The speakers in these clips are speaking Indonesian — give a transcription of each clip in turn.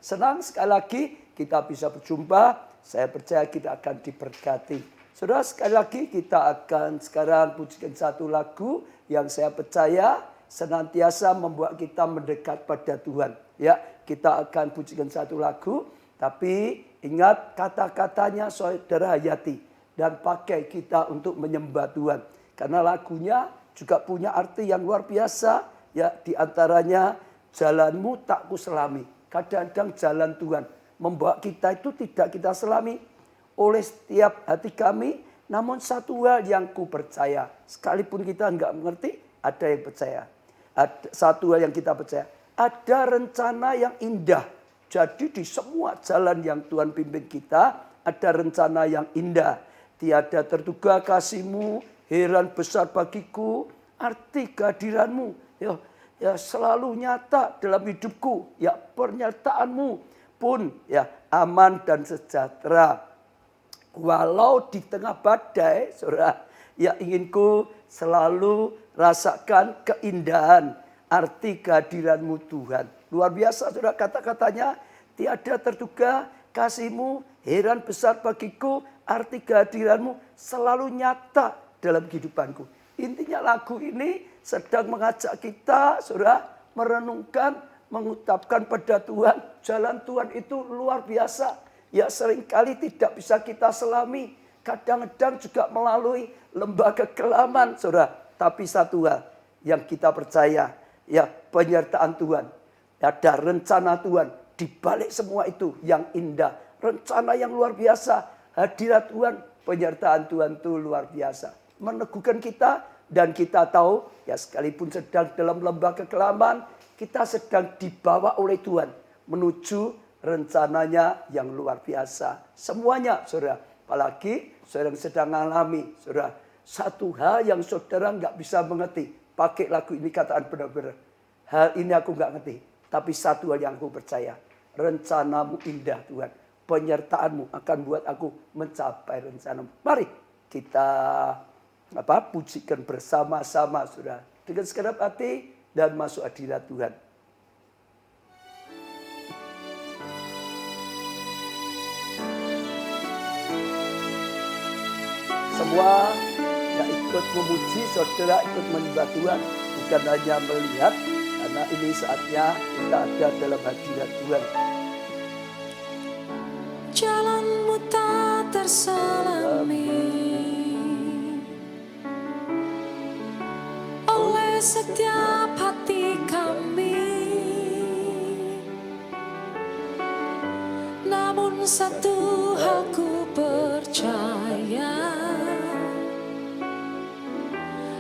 Senang sekali lagi kita bisa berjumpa. Saya percaya kita akan diberkati. Saudara, sekali lagi kita akan sekarang pujikan satu lagu yang saya percaya senantiasa membuat kita mendekat pada Tuhan. Ya, kita akan pujikan satu lagu, tapi ingat kata-katanya saudara hayati dan pakai kita untuk menyembah Tuhan. Karena lagunya juga punya arti yang luar biasa. Ya, di antaranya jalanmu tak kuselami. Kadang-kadang jalan Tuhan membawa kita itu tidak kita selami oleh setiap hati kami. Namun satu hal yang ku percaya, sekalipun kita enggak mengerti, ada yang percaya. Ada satu hal yang kita percaya, ada rencana yang indah. Jadi di semua jalan yang Tuhan pimpin kita, ada rencana yang indah. Tiada terduga kasih-Mu, heran besar bagiku, arti kehadiran-Mu. Ya selalu nyata dalam hidupku. Ya pernyataan-Mu pun ya aman dan sejahtera. Walau di tengah badai, saudara, ya inginku selalu rasakan keindahan arti kehadiran-Mu Tuhan. Luar biasa saudara kata-katanya. Tiada terduga kasih-Mu, heran besar bagiku, arti kehadiran-Mu selalu nyata dalam kehidupanku. Intinya lagu ini sedang mengajak kita, saudara, merenungkan, mengucapkan pada Tuhan. Jalan Tuhan itu luar biasa. Ya seringkali tidak bisa kita selami. Kadang-kadang juga melalui lembah kekelaman, saudara. Tapi satu hal yang kita percaya, ya penyertaan Tuhan. Ada rencana Tuhan. Di balik semua itu yang indah. Rencana yang luar biasa. Hadirat Tuhan, penyertaan Tuhan itu luar biasa. Meneguhkan kita dan kita tahu ya sekalipun sedang dalam lembah kekelaman, kita sedang dibawa oleh Tuhan menuju rencananya yang luar biasa. Semuanya saudara, apalagi saudara yang sedang mengalami saudara, satu hal yang saudara nggak bisa mengerti. Pakai lagu ini katakan benar-benar, hal ini aku nggak ngerti. Tapi satu hal yang aku percaya, rencana-Mu indah Tuhan. Penyertaan-Mu akan buat aku mencapai rencana-Mu. Mari kita pujikan bersama-sama saudara. Dengan segenap hati dan masuk hadirat Tuhan. Semua yang ikut memuji saudara, ikut menyembah Tuhan. Bukan hanya melihat, karena ini saatnya kita ada dalam hadirat Tuhan. Jalanmu tak terselami oleh setiap hati kami. Namun satu hal ku percaya,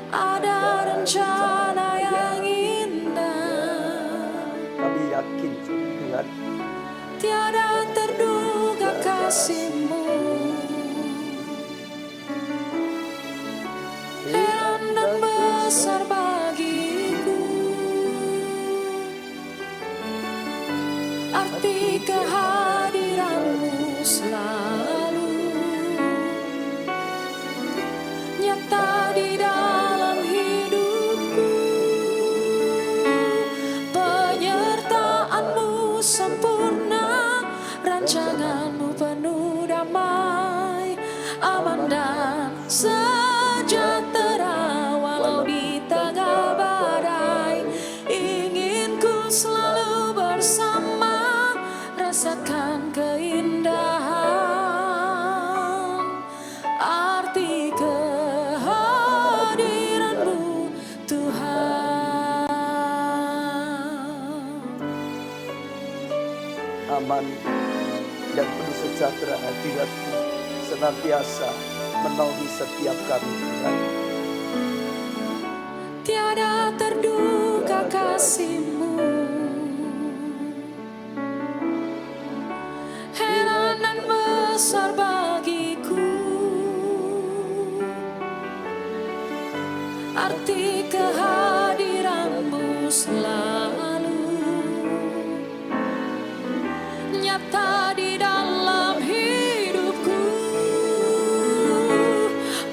ada rencana yang indah. Kami yakin Tuhan, tiada terduga kasih-Mu, heran dan besar bagiku, arti kehadiran-Mu selalu nyata di dalam hidupku. Penyertaan-Mu sempurna, rancangan-Mu penuh damai, aman dan sejahtera walau di tengah badai. Ingin ku selalu bersama, rasakan keindahan arti kehadiran-Mu Tuhan. aman dan penuh sejahtera hadirat-Mu senantiasa menaungi setiap kami Tuhan. Tiada terduga kasih-Mu, heran dan besar bagiku, arti kehadiran-Mu selalu nyata di dalam hidupku.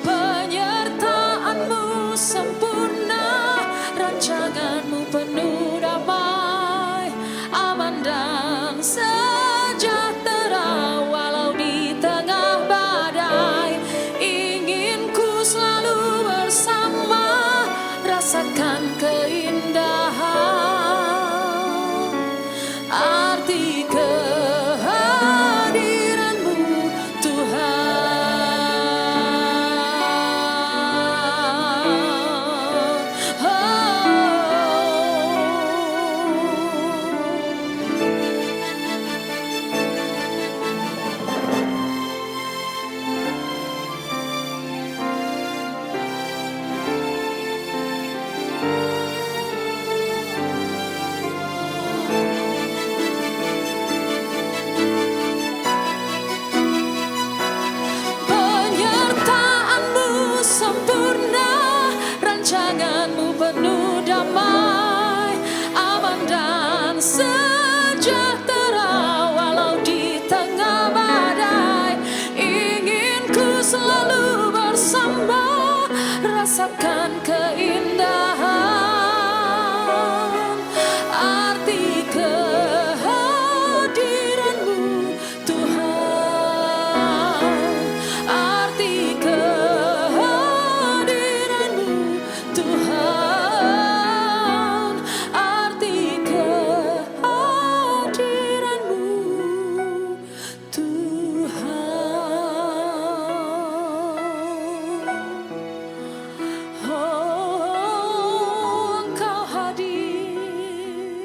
Penyertaan-Mu sempurna, rancangan-Mu penuh damai, aman dan sejahtera arti kehadiran-Mu Tuhan. Penyertaan-Mu sempurna, rancangan-Mu penuh damai, aman dan sejahtera walau di tengah badai. Ingin ku selalu bersama, rasakan keindahan arti kehadiran-Mu Tuhan. Arti kehadiran-Mu Tuhan. Arti kehadiran-Mu Tuhan. Oh, Engkau hadir.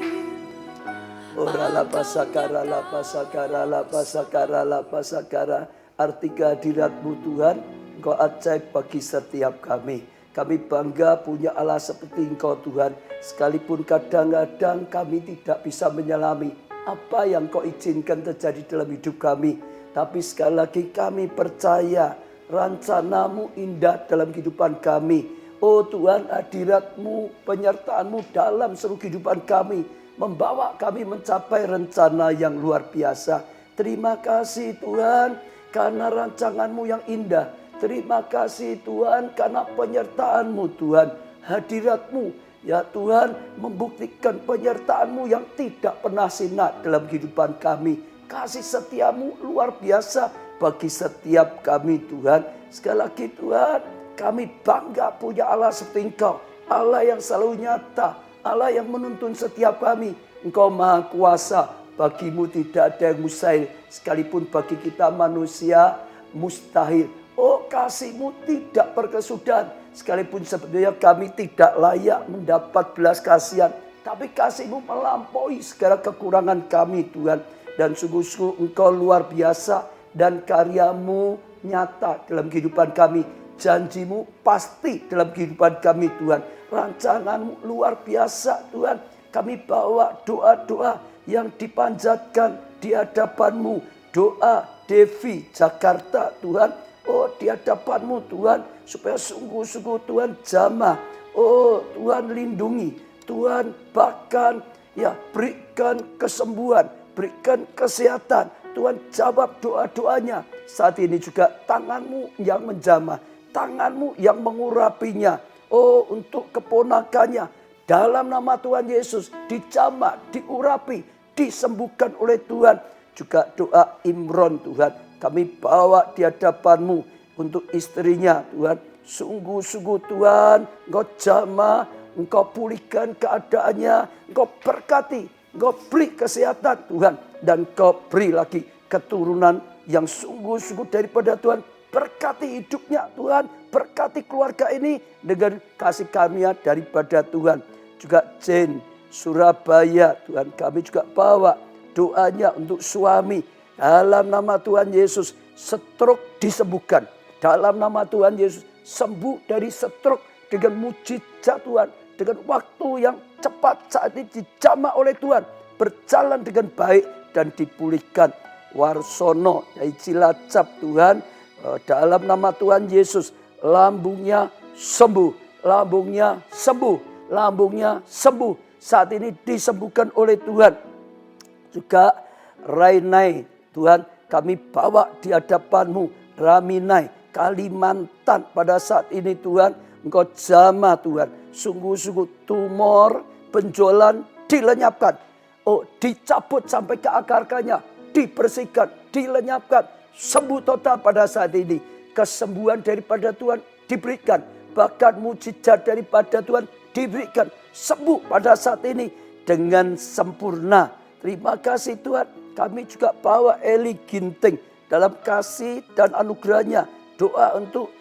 Ora la pasakara la pasakara la pasakara la pasakara. Arti kehadirat-Mu Tuhan, Engkau ajaib bagi setiap kami. Kami bangga punya Allah seperti Engkau Tuhan. Sekalipun kadang-kadang kami tidak bisa menyelami apa yang Kau izinkan terjadi dalam hidup kami. Tapi sekali lagi kami percaya rencana-Mu indah dalam kehidupan kami. Oh Tuhan, hadirat-Mu, penyertaan-Mu dalam seluruh kehidupan kami membawa kami mencapai rencana yang luar biasa. Terima kasih Tuhan karena rancangan-Mu yang indah. Terima kasih Tuhan karena penyertaan-Mu Tuhan. Hadirat-Mu ya Tuhan membuktikan penyertaan-Mu yang tidak pernah sirna dalam kehidupan kami. Kasih setia-Mu luar biasa bagi setiap kami Tuhan. Sekali lagi Tuhan, kami bangga punya Allah seperti Engkau. Allah yang selalu nyata, Allah yang menuntun setiap kami. Engkau maha kuasa, bagimu tidak ada yang mustahil. Sekalipun bagi kita manusia mustahil. Oh kasih-Mu tidak berkesudahan. Sekalipun sebenarnya kami tidak layak mendapat belas kasihan. Tapi kasih-Mu melampaui segala kekurangan kami Tuhan. Dan sungguh-sungguh Engkau luar biasa. Dan karya-Mu nyata dalam kehidupan kami. Janji-Mu pasti dalam kehidupan kami Tuhan. Rancangan-Mu luar biasa Tuhan. Kami bawa doa-doa yang dipanjatkan di hadapan-Mu. Doa Devi Jakarta Tuhan. Oh di hadapan-Mu Tuhan. Supaya sungguh-sungguh Tuhan jamah. Oh Tuhan lindungi. Tuhan bahkan ya berikan kesembuhan. Berikan kesehatan. Tuhan jawab doa-doanya. Saat ini juga tangan-Mu yang menjamah. Tangan-Mu yang mengurapinya. Oh untuk keponakannya. Dalam nama Tuhan Yesus dijamah, diurapi, disembuhkan oleh Tuhan. Juga doa Imron Tuhan. Kami bawa di hadapan-Mu untuk istrinya Tuhan. Sungguh-sungguh Tuhan Engkau jamah, Engkau pulihkan keadaannya. Engkau berkati, Engkau beri kesehatan Tuhan. Dan Engkau beri lagi keturunan yang sungguh-sungguh daripada Tuhan. Berkati hidupnya Tuhan. Berkati keluarga ini dengan kasih karunia daripada Tuhan. Juga Jane Surabaya Tuhan, kami juga bawa doanya untuk suami. Dalam nama Tuhan Yesus stroke disembuhkan. Dalam nama Tuhan Yesus sembuh dari stroke dengan mujizat Tuhan. Dengan waktu yang cepat saat ini dijamah oleh Tuhan. Berjalan dengan baik dan dipulihkan. Warsono dari Cilacap Tuhan. Dalam nama Tuhan Yesus lambungnya sembuh. Lambungnya sembuh. Lambungnya sembuh. Saat ini disembuhkan oleh Tuhan. Juga Rainai Tuhan kami bawa di hadapan-Mu. Raminai Kalimantan pada saat ini Tuhan. Engkau jamah Tuhan. Sungguh-sungguh tumor benjolan dilenyapkan. Oh dicabut sampai ke akar-akarnya. Dibersihkan, dilenyapkan. Sembuh total pada saat ini. Kesembuhan daripada Tuhan diberikan. Bahkan mujizat daripada Tuhan diberikan. Sembuh pada saat ini dengan sempurna. Terima kasih Tuhan. Kami juga bawa Eli Ginting dalam kasih dan anugerahnya. Doa untuk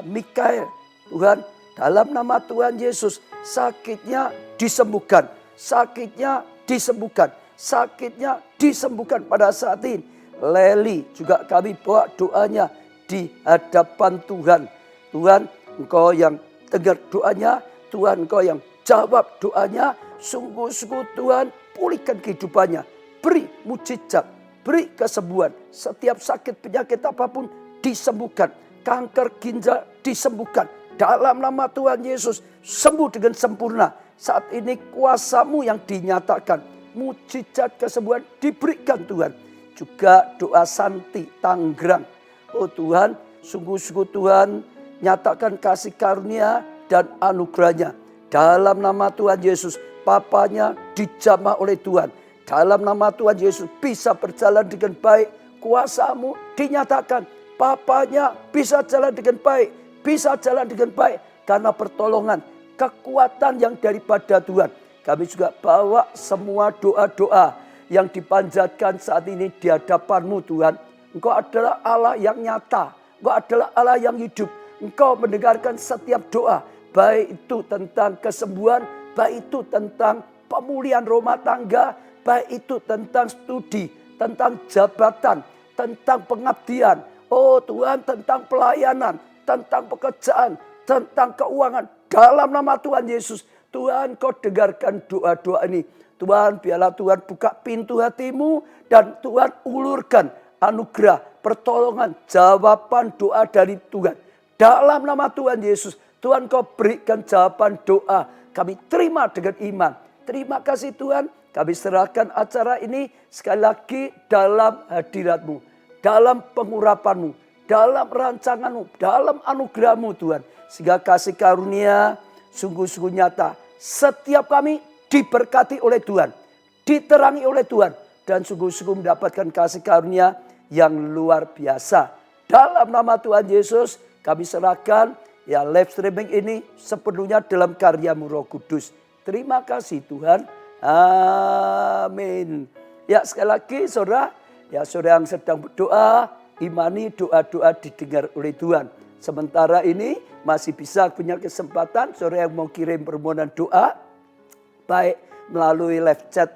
Mikael. Tuhan, dalam nama Tuhan Yesus, sakitnya disembuhkan. Sakitnya disembuhkan. Sakitnya disembuhkan pada saat ini. Leli juga kami bawa doanya di hadapan Tuhan. Tuhan, Engkau yang dengar doanya. Tuhan, Engkau yang jawab doanya. Sungguh-sungguh Tuhan, pulihkan kehidupannya. Beri mujizat, beri kesembuhan. Setiap sakit penyakit apapun disembuhkan. Kanker ginjal disembuhkan. Dalam nama Tuhan Yesus, sembuh dengan sempurna. Saat ini kuasa-Mu yang dinyatakan. Mujizat kesembuhan diberikan Tuhan. Juga doa Santi Tanggrang. Oh Tuhan, sungguh-sungguh Tuhan, nyatakan kasih karunia dan anugerahnya. Dalam nama Tuhan Yesus, papanya dijamah oleh Tuhan. Dalam nama Tuhan Yesus bisa berjalan dengan baik. Kuasa-Mu dinyatakan. Papanya bisa jalan dengan baik. Bisa jalan dengan baik. Karena pertolongan, kekuatan yang daripada Tuhan. Kami juga bawa semua doa-doa yang dipanjatkan saat ini di hadapan-Mu Tuhan. Engkau adalah Allah yang nyata. Engkau adalah Allah yang hidup. Engkau mendengarkan setiap doa. Baik itu tentang kesembuhan. Baik itu tentang pemulihan rumah tangga. Baik itu tentang studi. Tentang jabatan. Tentang pengabdian. Oh Tuhan, tentang pelayanan. Tentang pekerjaan. Tentang keuangan. Dalam nama Tuhan Yesus. Tuhan, Kau dengarkan doa-doa ini. Tuhan, biarlah Tuhan buka pintu hatimu. Dan Tuhan ulurkan anugerah, pertolongan, jawaban doa dari Tuhan. Dalam nama Tuhan Yesus. Tuhan, Kau berikan jawaban doa. Kami terima dengan iman. Terima kasih Tuhan. Kami serahkan acara ini sekali lagi dalam hadirat-Mu. Dalam pengurapan-Mu. Dalam rancangan-Mu. Dalam anugerah-Mu Tuhan. Sehingga kasih karunia sungguh-sungguh nyata. Setiap kami diberkati oleh Tuhan. Diterangi oleh Tuhan. Dan sungguh-sungguh mendapatkan kasih karunia yang luar biasa. Dalam nama Tuhan Yesus kami serahkan live streaming ini sepenuhnya dalam karya-Mu Roh Kudus. Terima kasih Tuhan. Amin. Ya sekali lagi saudara. Ya saudara yang sedang berdoa. Imani doa-doa didengar oleh Tuhan. Sementara ini masih bisa punya kesempatan saudara yang mau kirim permohonan doa. Baik melalui live chat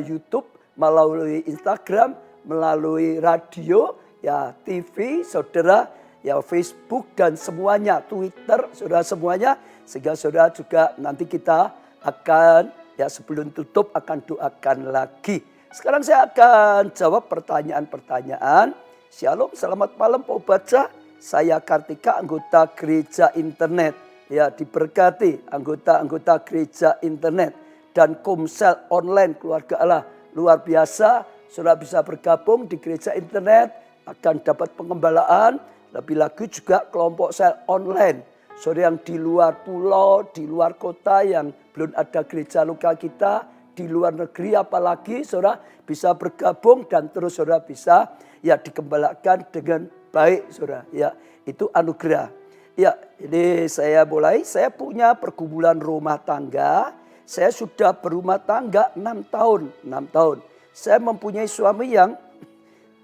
YouTube, melalui Instagram, melalui radio, ya TV, saudara, ya Facebook dan semuanya, Twitter, saudara semuanya. Sehingga saudara juga nanti kita akan, ya sebelum tutup akan doakan lagi. Sekarang saya akan jawab pertanyaan-pertanyaan. Shalom, selamat malam Pak Baca. Saya Kartika, anggota gereja internet. Ya diberkati anggota-anggota gereja internet. Dan Komsel online keluarga Allah. Luar biasa, saudara bisa bergabung di gereja internet. Akan dapat pengembalaan. Lebih lagi juga kelompok sel online. Saudara yang di luar pulau, di luar kota yang belum ada gereja lokal kita. Di luar negeri apalagi saudara bisa bergabung dan terus saudara bisa ya dikembalakan dengan baik saudara. Ya itu anugerah. Ya ini saya mulai, saya punya pergumulan rumah tangga. Saya sudah berumah tangga 6 tahun. Saya mempunyai suami yang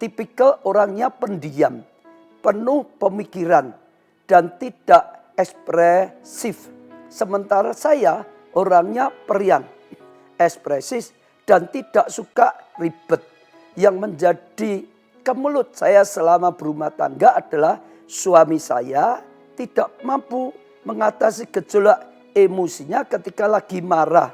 tipikal orangnya pendiam. Penuh pemikiran dan tidak ekspresif. Sementara saya orangnya periang, ekspresif dan tidak suka ribet. Yang menjadi kemelut saya selama berumah tangga adalah suami saya tidak mampu mengatasi gejolak emosinya ketika lagi marah.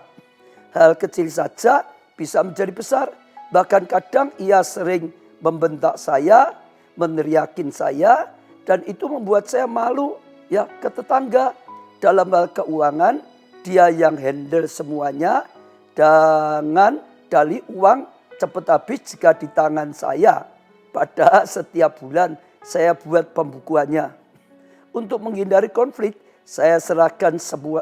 Hal kecil saja bisa menjadi besar. Bahkan kadang ia sering membentak saya, meneriakin saya. Dan itu membuat saya malu ya ke tetangga. Dalam hal keuangan, dia yang handle semuanya. Dengan dalih uang cepat habis jika di tangan saya. Padahal setiap bulan saya buat pembukuannya. Untuk menghindari konflik, saya serahkan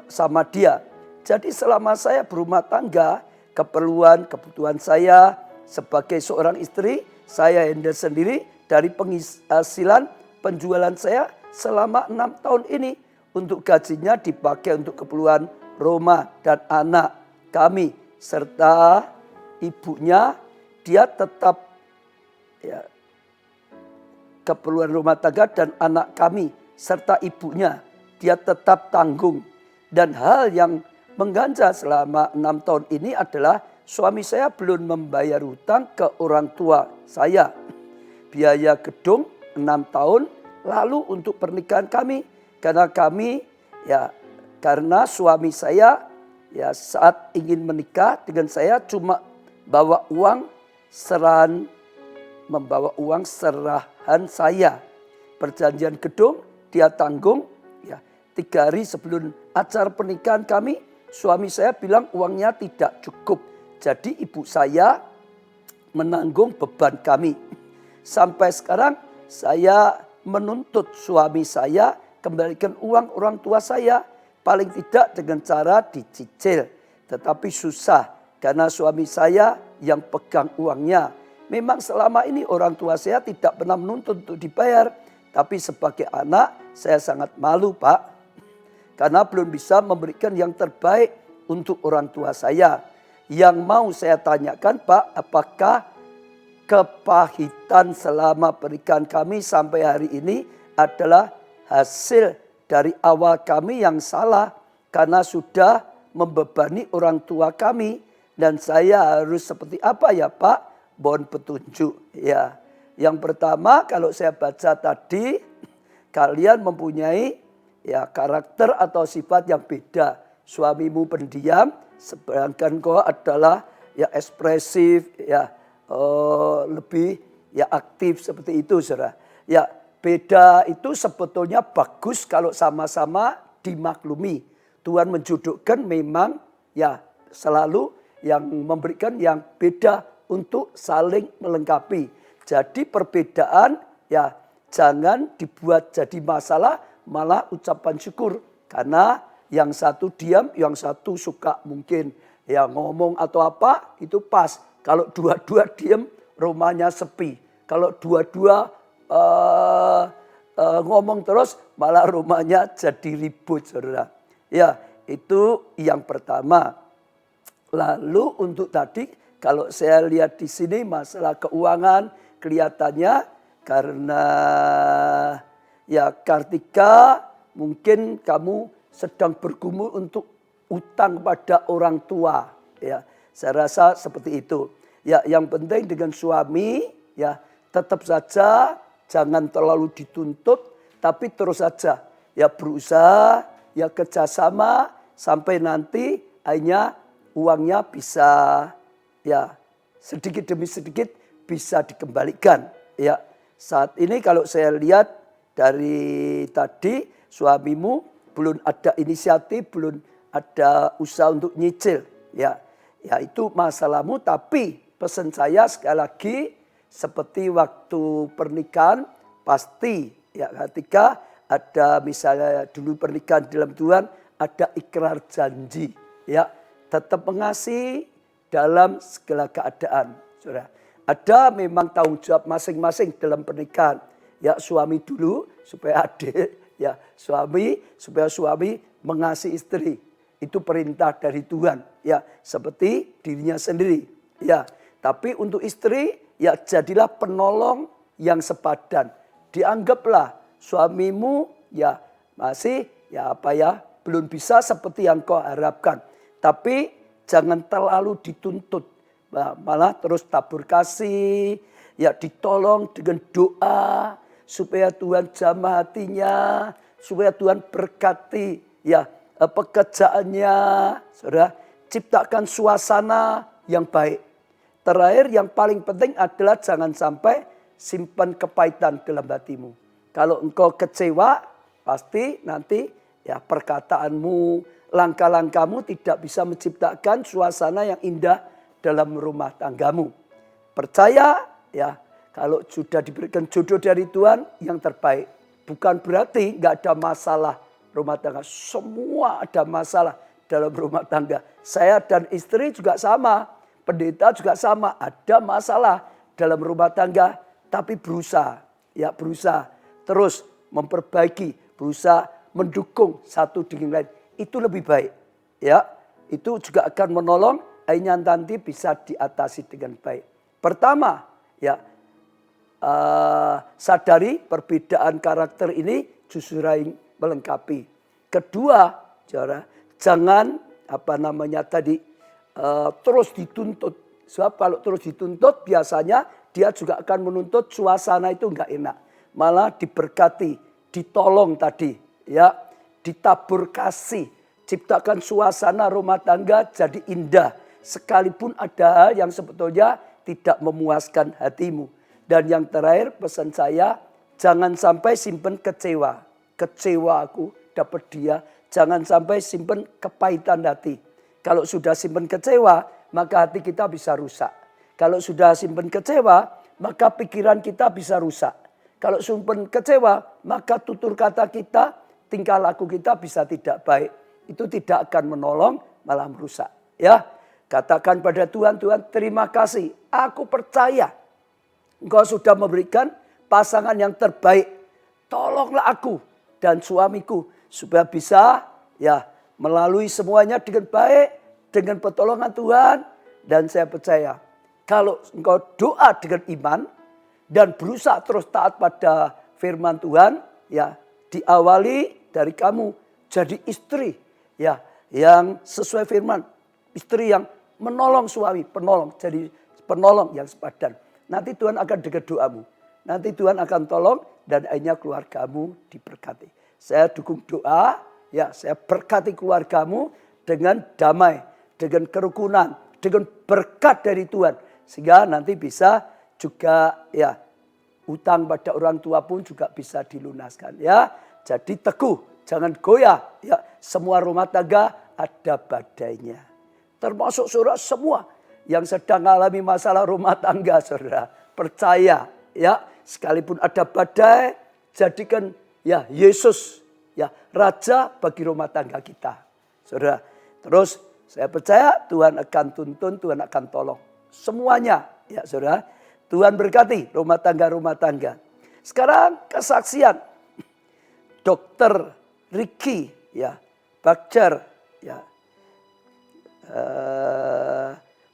sama dia. Jadi selama saya berumah tangga, kebutuhan saya sebagai seorang istri, saya handle sendiri dari penghasilan penjualan saya selama 6 tahun ini. Untuk gajinya dipakai untuk keperluan rumah dan anak kami. Serta ibunya dia tetap ya, keperluan rumah tangga dan anak kami serta ibunya dia tetap tanggung. Dan hal yang mengganjal selama 6 tahun ini adalah suami saya belum membayar hutang ke orang tua saya. Biaya gedung 6 tahun lalu untuk pernikahan kami. Karena suami saya ya saat ingin menikah dengan saya cuma membawa uang serahan saya. Perjanjian gedung dia tanggung ya 3 hari sebelum acara pernikahan kami, suami saya bilang uangnya tidak cukup. Jadi ibu saya menanggung beban kami. Sampai sekarang saya menuntut suami saya kembalikan uang orang tua saya. Paling tidak dengan cara dicicil. Tetapi susah karena suami saya yang pegang uangnya. Memang selama ini orang tua saya tidak pernah menuntut untuk dibayar. Tapi sebagai anak saya sangat malu Pak. Karena belum bisa memberikan yang terbaik untuk orang tua saya. Yang mau saya tanyakan Pak, apakah kepahitan selama pernikahan kami sampai hari ini adalah hasil dari awal kami yang salah karena sudah membebani orang tua kami dan saya harus seperti apa ya Pak? Mohon petunjuk ya. Yang pertama kalau saya baca tadi kalian mempunyai ya karakter atau sifat yang beda. Suamimu pendiam sedangkan kau adalah ya ekspresif ya lebih ya aktif seperti itu Saudara. Ya beda itu sebetulnya bagus kalau sama-sama dimaklumi. Tuhan menjodohkan memang ya selalu yang memberikan yang beda untuk saling melengkapi. Jadi perbedaan ya jangan dibuat jadi masalah, malah ucapan syukur. Karena yang satu diam, yang satu suka mungkin ya ngomong atau apa itu pas. Kalau dua-dua diam rumahnya sepi. Kalau dua-dua ngomong terus malah rumahnya jadi ribut Saudara. Ya itu yang pertama. Lalu untuk tadi kalau saya lihat di sini masalah keuangan kelihatannya karena ya Kartika mungkin kamu sedang bergumul untuk utang pada orang tua. Ya saya rasa seperti itu. Ya yang penting dengan suami ya tetap saja jangan terlalu dituntut, tapi terus saja ya berusaha, ya kerjasama sampai nanti akhirnya uangnya bisa ya sedikit demi sedikit bisa dikembalikan. Ya saat ini kalau saya lihat dari tadi suamimu belum ada inisiatif, belum ada usaha untuk nyicil. Ya itu masalahmu, tapi pesan saya sekali lagi. Seperti waktu pernikahan pasti ya ketika ada misalnya dulu pernikahan dalam Tuhan ada ikrar janji ya tetap mengasihi dalam segala keadaan Saudara. Ada memang tanggung jawab masing-masing dalam pernikahan ya suami dulu supaya adik ya supaya suami mengasihi istri itu perintah dari Tuhan ya seperti dirinya sendiri ya tapi untuk istri ya jadilah penolong yang sepadan. Dianggaplah suamimu ya masih ya belum bisa seperti yang kau harapkan. Tapi jangan terlalu dituntut. Malah terus tabur kasih, ya ditolong dengan doa supaya Tuhan jamah hatinya, supaya Tuhan berkati ya pekerjaannya. Saudara, ciptakan suasana yang baik. Terakhir yang paling penting adalah jangan sampai simpan kepahitan dalam hatimu. Kalau engkau kecewa pasti nanti ya perkataanmu, langkah-langkahmu tidak bisa menciptakan suasana yang indah dalam rumah tanggamu. Percaya ya kalau sudah diberikan jodoh dari Tuhan yang terbaik. Bukan berarti nggak ada masalah rumah tangga. Semua ada masalah dalam rumah tangga. Saya dan istri juga sama. Pendeta juga sama, ada masalah dalam rumah tangga, tapi berusaha terus memperbaiki, berusaha mendukung satu dengan lain. Itu lebih baik, ya. Itu juga akan menolong akhirnya nanti bisa diatasi dengan baik. Pertama, ya sadari perbedaan karakter ini justru melengkapi. Kedua, saudara, jangan terus dituntut. Sebab kalau terus dituntut biasanya dia juga akan menuntut suasana itu enggak enak. Malah diberkati, ditolong tadi, ya, ditabur kasih, ciptakan suasana rumah tangga jadi indah. Sekalipun ada hal yang sebetulnya tidak memuaskan hatimu. Dan yang terakhir pesan saya, jangan sampai simpen kecewa. Kecewa aku dapat dia, jangan sampai simpen kepahitan hati. Kalau sudah simpen kecewa, maka hati kita bisa rusak. Kalau sudah simpen kecewa, maka pikiran kita bisa rusak. Kalau simpen kecewa, maka tutur kata kita, tingkah laku kita bisa tidak baik. Itu tidak akan menolong, malah merusak. Ya, katakan pada Tuhan, Tuhan terima kasih. Aku percaya Engkau sudah memberikan pasangan yang terbaik. Tolonglah aku dan suamiku supaya bisa ya melalui semuanya dengan baik, dengan pertolongan Tuhan. Dan saya percaya kalau engkau doa dengan iman dan berusaha terus taat pada firman Tuhan, ya diawali dari kamu jadi istri ya yang sesuai firman, istri yang menolong suami, jadi penolong yang sepadan. Nanti Tuhan akan dengar doamu. Nanti Tuhan akan tolong dan akhirnya keluargamu diberkati. Saya dukung doa, ya saya berkati keluargamu dengan damai, dengan kerukunan, dengan berkat dari Tuhan. Sehingga nanti bisa juga ya utang pada orang tua pun juga bisa dilunaskan ya. Jadi teguh, jangan goyah ya. Semua rumah tangga ada badainya. Termasuk saudara semua yang sedang mengalami masalah rumah tangga, saudara. Percaya ya, sekalipun ada badai, jadikan ya Yesus ya raja bagi rumah tangga kita. Saudara, terus saya percaya Tuhan akan tuntun, Tuhan akan tolong. Semuanya ya saudara. Tuhan berkati rumah tangga. Sekarang kesaksian Dr. Ricky ya, Bakjar ya.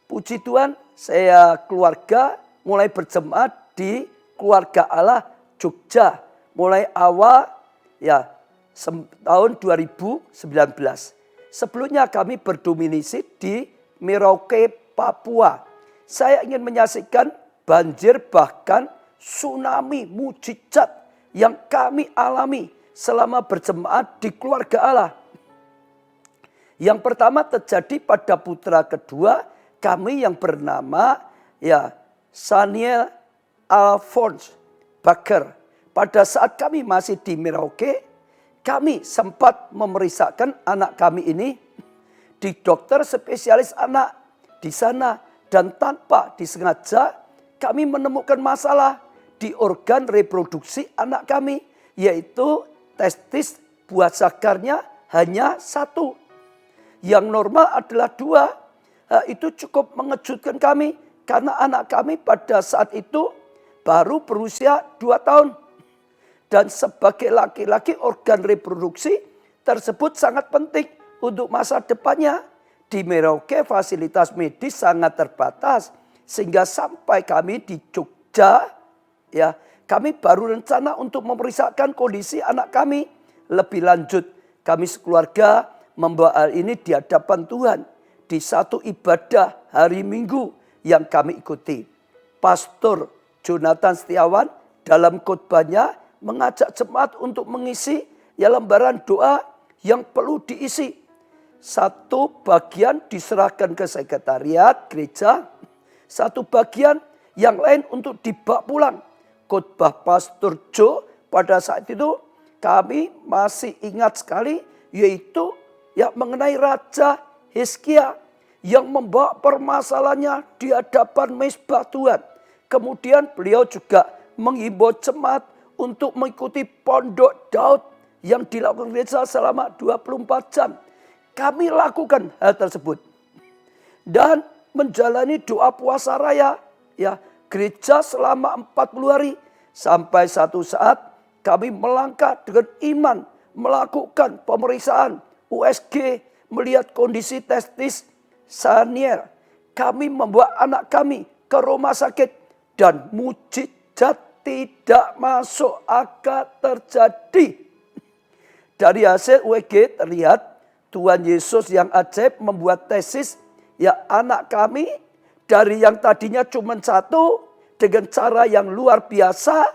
Puji Tuhan, saya keluarga mulai berjemaat di Keluarga Allah Jogja. Mulai awal ya tahun 2019. Sebelumnya kami berdomisili di Merauke, Papua. Saya ingin menyaksikan banjir bahkan tsunami mujizat yang kami alami selama berjemaat di Keluarga Allah. Yang pertama terjadi pada putra kedua kami yang bernama ya Saniel Alphonse Baker. Pada saat kami masih di Merauke, kami sempat memeriksakan anak kami ini di dokter spesialis anak di sana. Dan tanpa disengaja kami menemukan masalah di organ reproduksi anak kami. Yaitu testis buah zakarnya hanya 1. Yang normal adalah 2. Itu cukup mengejutkan kami. Karena anak kami pada saat itu baru berusia 2 tahun. Dan sebagai laki-laki organ reproduksi tersebut sangat penting untuk masa depannya. Di Merauke fasilitas medis sangat terbatas. Sehingga sampai kami di Jogja, ya kami baru rencana untuk memeriksakan kondisi anak kami. Lebih lanjut, kami sekeluarga membawa hal ini di hadapan Tuhan. Di satu ibadah hari Minggu yang kami ikuti. Pastor Jonathan Setiawan dalam khotbahnya mengajak jemaat untuk mengisi ya lembaran doa yang perlu diisi. Satu bagian diserahkan ke sekretariat gereja, satu bagian yang lain untuk dibawa pulang. Khotbah Pastor Joe pada saat itu kami masih ingat sekali, yaitu ya mengenai Raja Hizkia yang membawa permasalahannya di hadapan mezbah Tuhan. Kemudian beliau juga menghimbau jemaat untuk mengikuti pondok Daud yang dilakukan gereja selama 24 jam. Kami lakukan hal tersebut. Dan menjalani doa puasa raya ya gereja selama 40 hari. Sampai satu saat kami melangkah dengan iman melakukan pemeriksaan USG melihat kondisi testis Saniel kami membawa anak kami ke rumah sakit dan mujizat tidak masuk akal terjadi. Dari hasil UEG terlihat Tuhan Yesus yang ajaib membuat tesis, ya anak kami dari yang tadinya cuma satu dengan cara yang luar biasa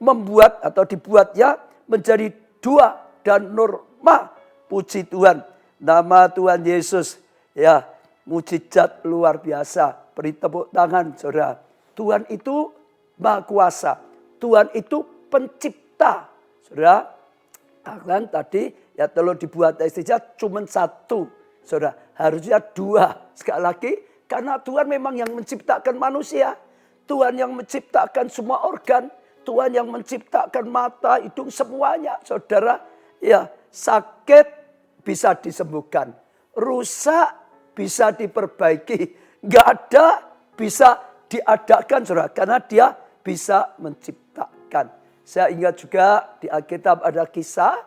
membuat atau dibuatnya menjadi dua dan normal. Puji Tuhan, nama Tuhan Yesus, ya mujizat luar biasa. Beri tepuk tangan saudara. Tuhan itu Maha Kuasa, Tuhan itu pencipta. Saudara, kan tadi ya kalau dibuat tesisnya cuma satu. Saudara, harusnya dua. Sekali lagi, karena Tuhan memang yang menciptakan manusia. Tuhan yang menciptakan semua organ. Tuhan yang menciptakan mata, hidung, semuanya. Saudara, ya sakit bisa disembuhkan. Rusak bisa diperbaiki. Nggak ada bisa diadakan, saudara. Karena dia bisa menciptakan. Saya ingat juga di Alkitab ada kisah,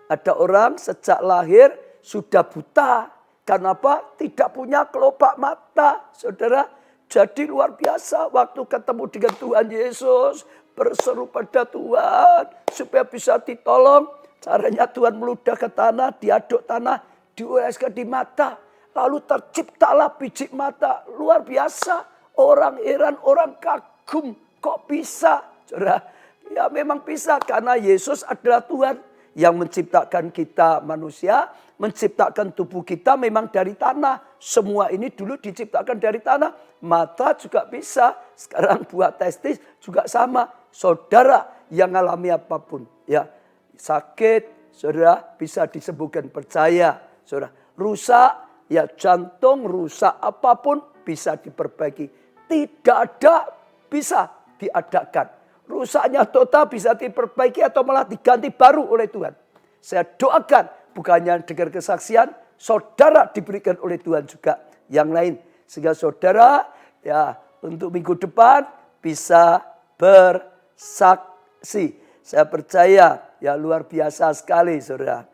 ada orang sejak lahir sudah buta. Kenapa? Tidak punya kelopak mata, saudara. Jadi luar biasa waktu ketemu dengan Tuhan Yesus, berseru pada Tuhan supaya bisa ditolong. Caranya Tuhan meludah ke tanah, diaduk tanah, dioleskan di mata. Lalu terciptalah biji mata. Luar biasa. Orang heran, orang kagum. Kok bisa? Saudara, ya memang bisa karena Yesus adalah Tuhan yang menciptakan kita manusia, menciptakan tubuh kita memang dari tanah. Semua ini dulu diciptakan dari tanah. Mata juga bisa, sekarang buat testis juga sama. Saudara yang alami apapun, ya sakit, saudara bisa disembuhkan, percaya. Saudara, rusak, ya jantung rusak apapun bisa diperbaiki. Tidak ada bisa diadakan. Rusaknya total bisa diperbaiki atau malah diganti baru oleh Tuhan. Saya doakan bukannya dengar kesaksian, saudara diberikan oleh Tuhan juga yang lain. Sehingga saudara ya untuk minggu depan bisa bersaksi. Saya percaya ya luar biasa sekali saudara.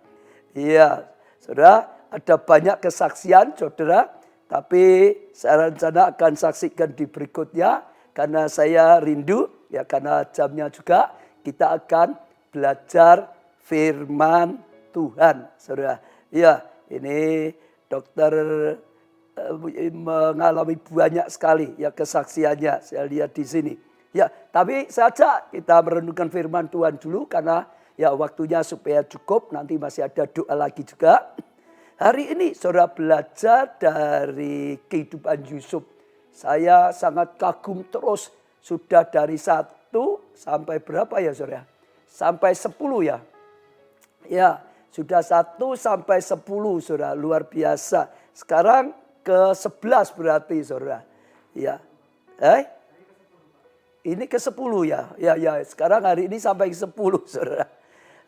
Iya saudara, ada banyak kesaksian saudara. Tapi saya rencana akan saksikan di berikutnya. Karena saya rindu, ya karena jamnya juga, kita akan belajar firman Tuhan. Saudara, ya ini dokter mengalami banyak sekali ya kesaksiannya. Saya lihat di sini. Ya, tapi saja kita merenungkan firman Tuhan dulu karena ya waktunya supaya cukup. Nanti masih ada doa lagi juga. Hari ini saudara belajar dari kehidupan Yusuf. Saya sangat kagum terus. Sudah dari 1 sampai berapa ya saudara? Sampai 10 ya. Ya sudah 1 sampai 10 saudara. Luar biasa. Sekarang ke 11 berarti saudara. Ya. Ini ke 10 ya. Ya sekarang hari ini sampai ke 10 saudara.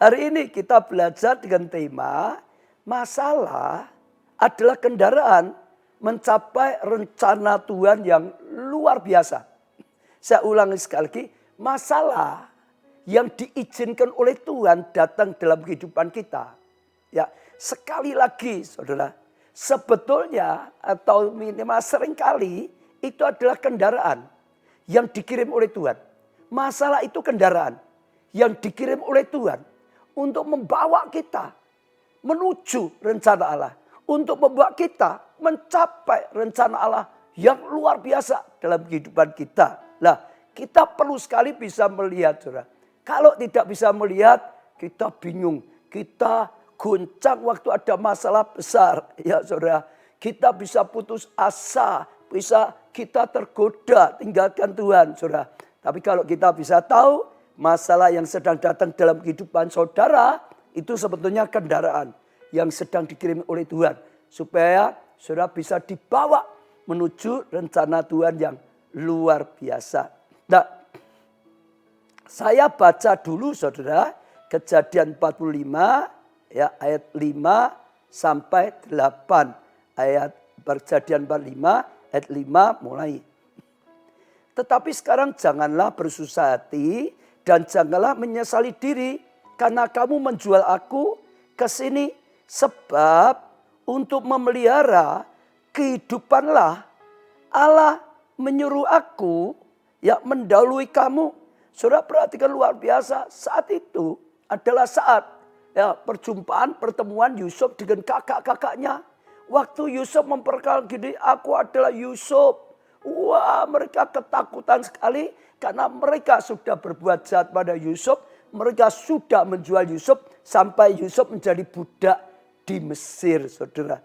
Hari ini kita belajar dengan tema masalah adalah kendaraan mencapai rencana Tuhan yang luar biasa. Saya ulangi sekali lagi, masalah yang diizinkan oleh Tuhan datang dalam kehidupan kita. Ya, sekali lagi saudara, sebetulnya atau minimal seringkali itu adalah kendaraan yang dikirim oleh Tuhan. Masalah itu kendaraan yang dikirim oleh Tuhan untuk membawa kita menuju rencana Allah. Untuk membuat kita mencapai rencana Allah yang luar biasa dalam kehidupan kita. Nah, kita perlu sekali bisa melihat, saudara. Kalau tidak bisa melihat, kita bingung. Kita goncang waktu ada masalah besar. Ya, saudara. Kita bisa putus asa. Bisa kita tergoda tinggalkan Tuhan, saudara. Tapi kalau kita bisa tahu masalah yang sedang datang dalam kehidupan saudara, itu sebetulnya kendaraan yang sedang dikirim oleh Tuhan. Supaya saudara bisa dibawa menuju rencana Tuhan yang luar biasa. Nah, saya baca dulu saudara Kejadian 45 ya ayat 5 sampai 8. Ayat Kejadian 45 ayat 5 mulai. Tetapi sekarang janganlah bersusah hati dan janganlah menyesali diri karena kamu menjual aku ke sini. Sebab untuk memelihara kehidupanlah Allah menyuruh aku ya mendahului kamu. Saudara perhatikan luar biasa. Saat itu adalah saat ya perjumpaan pertemuan Yusuf dengan kakak-kakaknya. Waktu Yusuf memperkenalkan diri, aku adalah Yusuf. Wah, mereka ketakutan sekali karena mereka sudah berbuat jahat pada Yusuf. Mereka sudah menjual Yusuf sampai Yusuf menjadi budak di Mesir, saudara.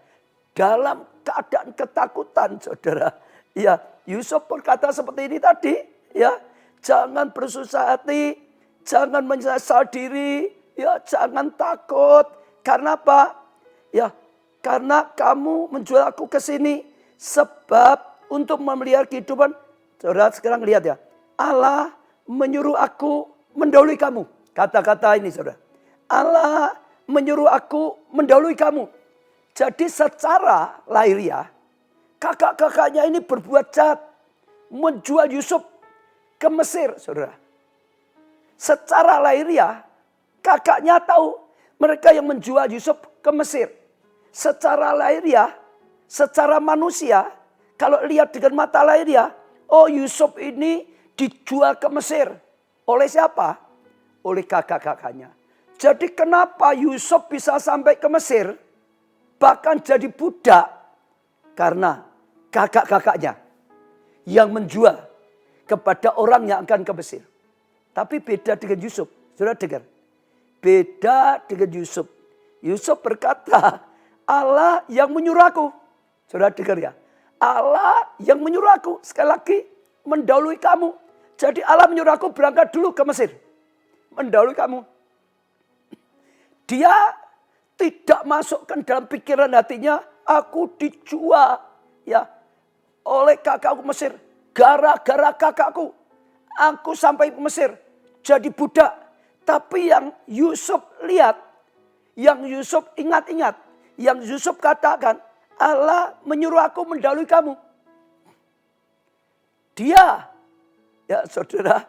Dalam keadaan ketakutan, saudara. Ya, Yusuf berkata seperti ini tadi, ya. Jangan bersusah hati, jangan menyesal diri, ya, jangan takut. Karena apa? Ya, karena kamu menjual aku ke sini sebab untuk memelihara kehidupan. Saudara sekarang lihat ya. Allah menyuruh aku mendahului kamu. Kata-kata ini saudara. Allah menyuruh aku mendahului kamu. Jadi secara lahiriah kakak-kakaknya ini berbuat jahat. Menjual Yusuf ke Mesir saudara. Secara lahiriah kakaknya tahu mereka yang menjual Yusuf ke Mesir. Secara lahiriah, secara manusia, kalau lihat dengan mata lahiriah, oh Yusuf ini dijual ke Mesir. Oleh siapa? Oleh kakak-kakaknya. Jadi kenapa Yusuf bisa sampai ke Mesir? Bahkan jadi budak. Karena kakak-kakaknya yang menjual kepada orang yang akan ke Mesir. Tapi beda dengan Yusuf. Saudara dengar. Beda dengan Yusuf. Yusuf berkata, Allah yang menyuruh aku. Saudara dengar ya. Allah yang menyuruh aku. Sekali lagi mendahului kamu. Jadi Allah menyuruh aku berangkat dulu ke Mesir. Mendahului kamu. Dia tidak masukkan dalam pikiran hatinya. Aku dijual ya oleh kakakku Mesir. Gara-gara kakakku. Aku sampai ke Mesir. Jadi budak. Tapi yang Yusuf lihat. Yang Yusuf ingat-ingat. Yang Yusuf katakan, Allah menyuruh aku mendahului kamu. Dia, ya saudara,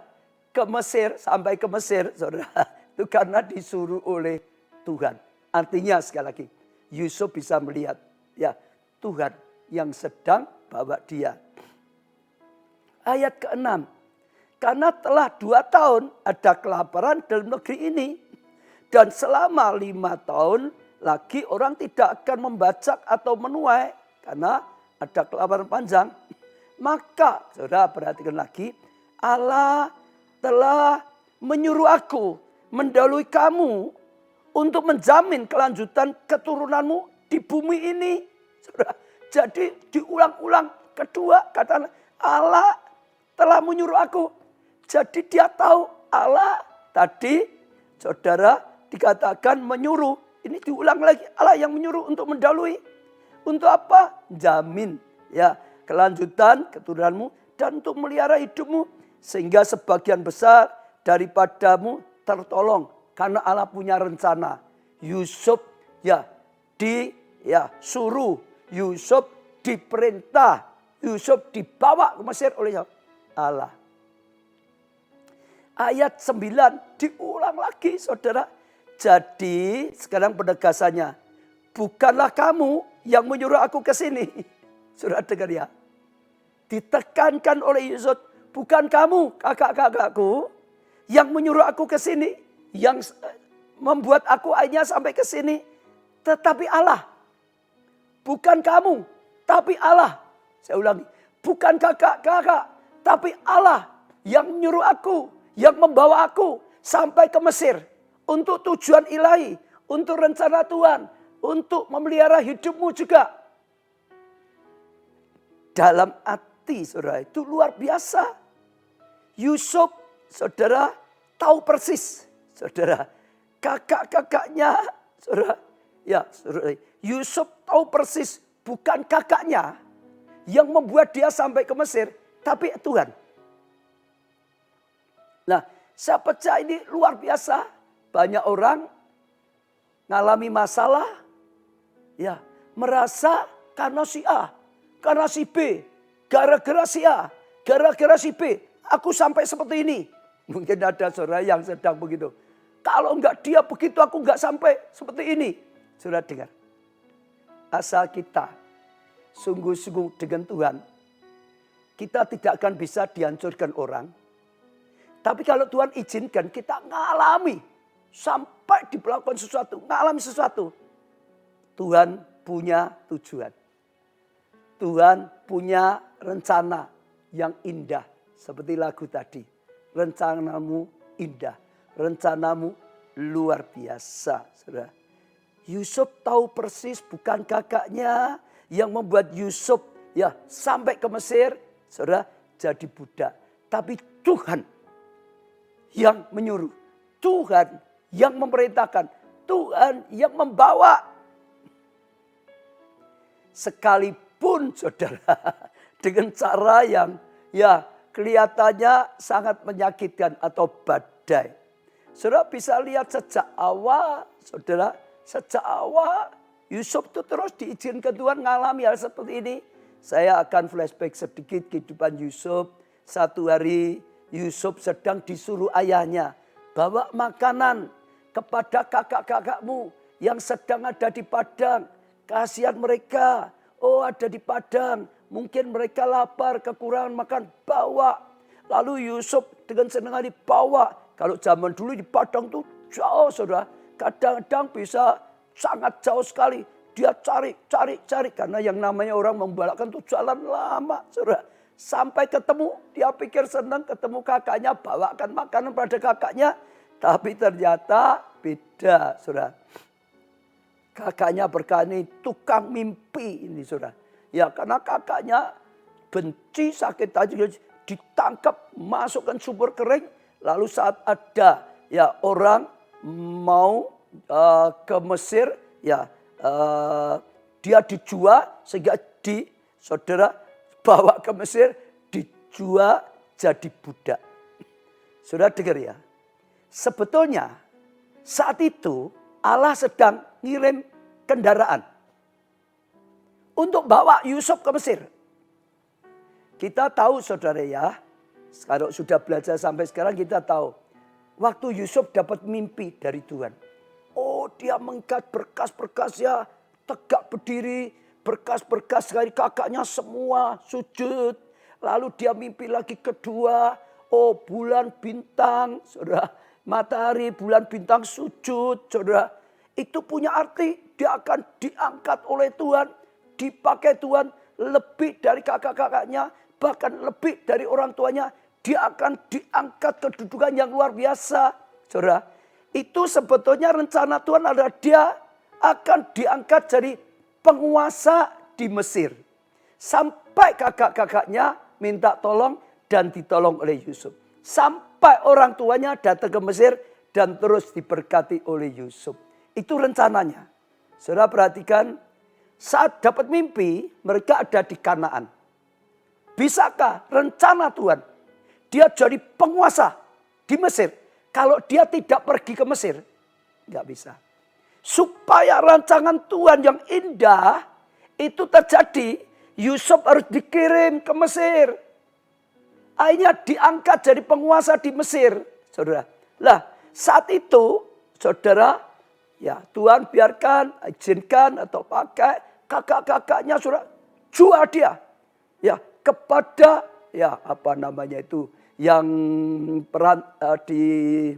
ke Mesir, sampai ke Mesir, saudara. Itu karena disuruh oleh Tuhan. Artinya sekali lagi, Yusuf bisa melihat, ya Tuhan yang sedang bawa dia. Ayat ke-6. Karena telah 2 tahun ada kelaparan dalam negeri ini. Dan selama 5 tahun lagi orang tidak akan membajak atau menuai. Karena ada kelaparan panjang. Maka saudara perhatikan lagi. Allah telah menyuruh aku mendahului kamu. Untuk menjamin kelanjutan keturunanmu di bumi ini. Saudara, jadi diulang-ulang kedua kata Allah telah menyuruh aku. Jadi dia tahu Allah tadi saudara dikatakan menyuruh. Ini diulang lagi Allah yang menyuruh untuk mendahului. Untuk apa? Jamin ya kelanjutan keturunanmu dan untuk melihara hidupmu. Sehingga sebagian besar daripadamu tertolong. Karena Allah punya rencana. Yusuf suruh. Yusuf diperintah. Yusuf dibawa ke Mesir oleh Allah. Ayat 9 diulang lagi saudara. Jadi sekarang penegasannya. Bukanlah kamu yang menyuruh aku ke sini. Saudara dengar ya. Ditekankan oleh Yusuf. Bukan kamu kakak-kakakku yang menyuruh aku ke sini. Yang membuat aku akhirnya sampai ke sini. Tetapi Allah. Bukan kamu. Tapi Allah. Saya ulangi. Bukan kakak-kakak. Tapi Allah yang menyuruh aku. Yang membawa aku sampai ke Mesir. Untuk tujuan ilahi. Untuk rencana Tuhan. Untuk memelihara hidupmu juga. Dalam hati saudara itu luar biasa. Yusuf saudara tahu persis. Saudara kakak-kakaknya. Saudara, ya, saudara, Yusuf tahu persis. Bukan kakaknya yang membuat dia sampai ke Mesir. Tapi Tuhan. Nah saya percaya ini luar biasa. Banyak orang ngalami masalah, ya merasa karena si A, karena si B, gara-gara si A, gara-gara si B, aku sampai seperti ini. Mungkin ada saudara yang sedang begitu. Kalau enggak dia begitu, aku enggak sampai seperti ini. Saudara dengar, asal kita sungguh-sungguh dengan Tuhan, kita tidak akan bisa dihancurkan orang. Tapi kalau Tuhan izinkan kita ngalami sampai diperlakukan sesuatu, ngalami sesuatu. Tuhan punya tujuan. Tuhan punya rencana yang indah. Seperti lagu tadi. Rencanamu indah. Rencanamu luar biasa. Saudara. Yusuf tahu persis bukan kakaknya yang membuat Yusuf ya sampai ke Mesir. Saudara, jadi budak. Tapi Tuhan yang menyuruh. Tuhan yang memerintahkan. Tuhan yang membawa. Sekalipun saudara dengan cara yang ya kelihatannya sangat menyakitkan atau badai. Saudara bisa lihat sejak awal, saudara, sejak awal Yusuf itu terus diizinkan Tuhan mengalami hal seperti ini. Saya akan flashback sedikit kehidupan Yusuf. Satu hari Yusuf sedang disuruh ayahnya, bawa makanan kepada kakak-kakakmu yang sedang ada di padang. Kasihan mereka, oh ada di padang, mungkin mereka lapar, kekurangan makan, bawa. Lalu Yusuf dengan senang hati bawa. Kalau zaman dulu di padang itu jauh saudara, kadang-kadang bisa sangat jauh sekali. Dia cari. Karena yang namanya orang membalakkan itu jalan lama saudara. Sampai ketemu, dia pikir senang ketemu kakaknya, bawakan makanan pada kakaknya. Tapi ternyata beda saudara. Kakaknya berkata ini tukang mimpi ini saudara. Ya karena kakaknya benci sakit hati ditangkap masukkan sumur kering. Lalu saat ada ya orang mau ke Mesir ya dia dijual sehingga saudara bawa ke Mesir dijual jadi budak. Saudara dengar ya. Sebetulnya saat itu Allah sedang ngirim kendaraan untuk bawa Yusuf ke Mesir. Kita tahu saudara ya, kalau sudah belajar sampai sekarang kita tahu. Waktu Yusuf dapat mimpi dari Tuhan. Oh dia mengikat berkas-berkas ya, tegak berdiri. Berkas-berkas dari kakaknya semua sujud. Lalu dia mimpi lagi kedua. Oh bulan bintang, saudara. Matahari, bulan bintang sujud, saudara. Itu punya arti dia akan diangkat oleh Tuhan. Dipakai Tuhan lebih dari kakak-kakaknya. Bahkan lebih dari orang tuanya. Dia akan diangkat kedudukan yang luar biasa. Saudara, itu sebetulnya rencana Tuhan adalah dia akan diangkat jadi penguasa di Mesir. Sampai kakak-kakaknya minta tolong dan ditolong oleh Yusuf. Sampai orang tuanya datang ke Mesir dan terus diberkati oleh Yusuf. Itu rencananya. Saudara perhatikan, saat dapat mimpi mereka ada di Kanaan. Bisakah rencana Tuhan dia jadi penguasa di Mesir? Kalau dia tidak pergi ke Mesir, nggak bisa. Supaya rancangan Tuhan yang indah itu terjadi, Yusuf harus dikirim ke Mesir. Akhirnya diangkat jadi penguasa di Mesir, saudara. Lah, saat itu, saudara, ya Tuhan biarkan, izinkan atau pakai kakak-kakaknya, saudara, jual dia, ya kepada, ya apa namanya itu, yang peran di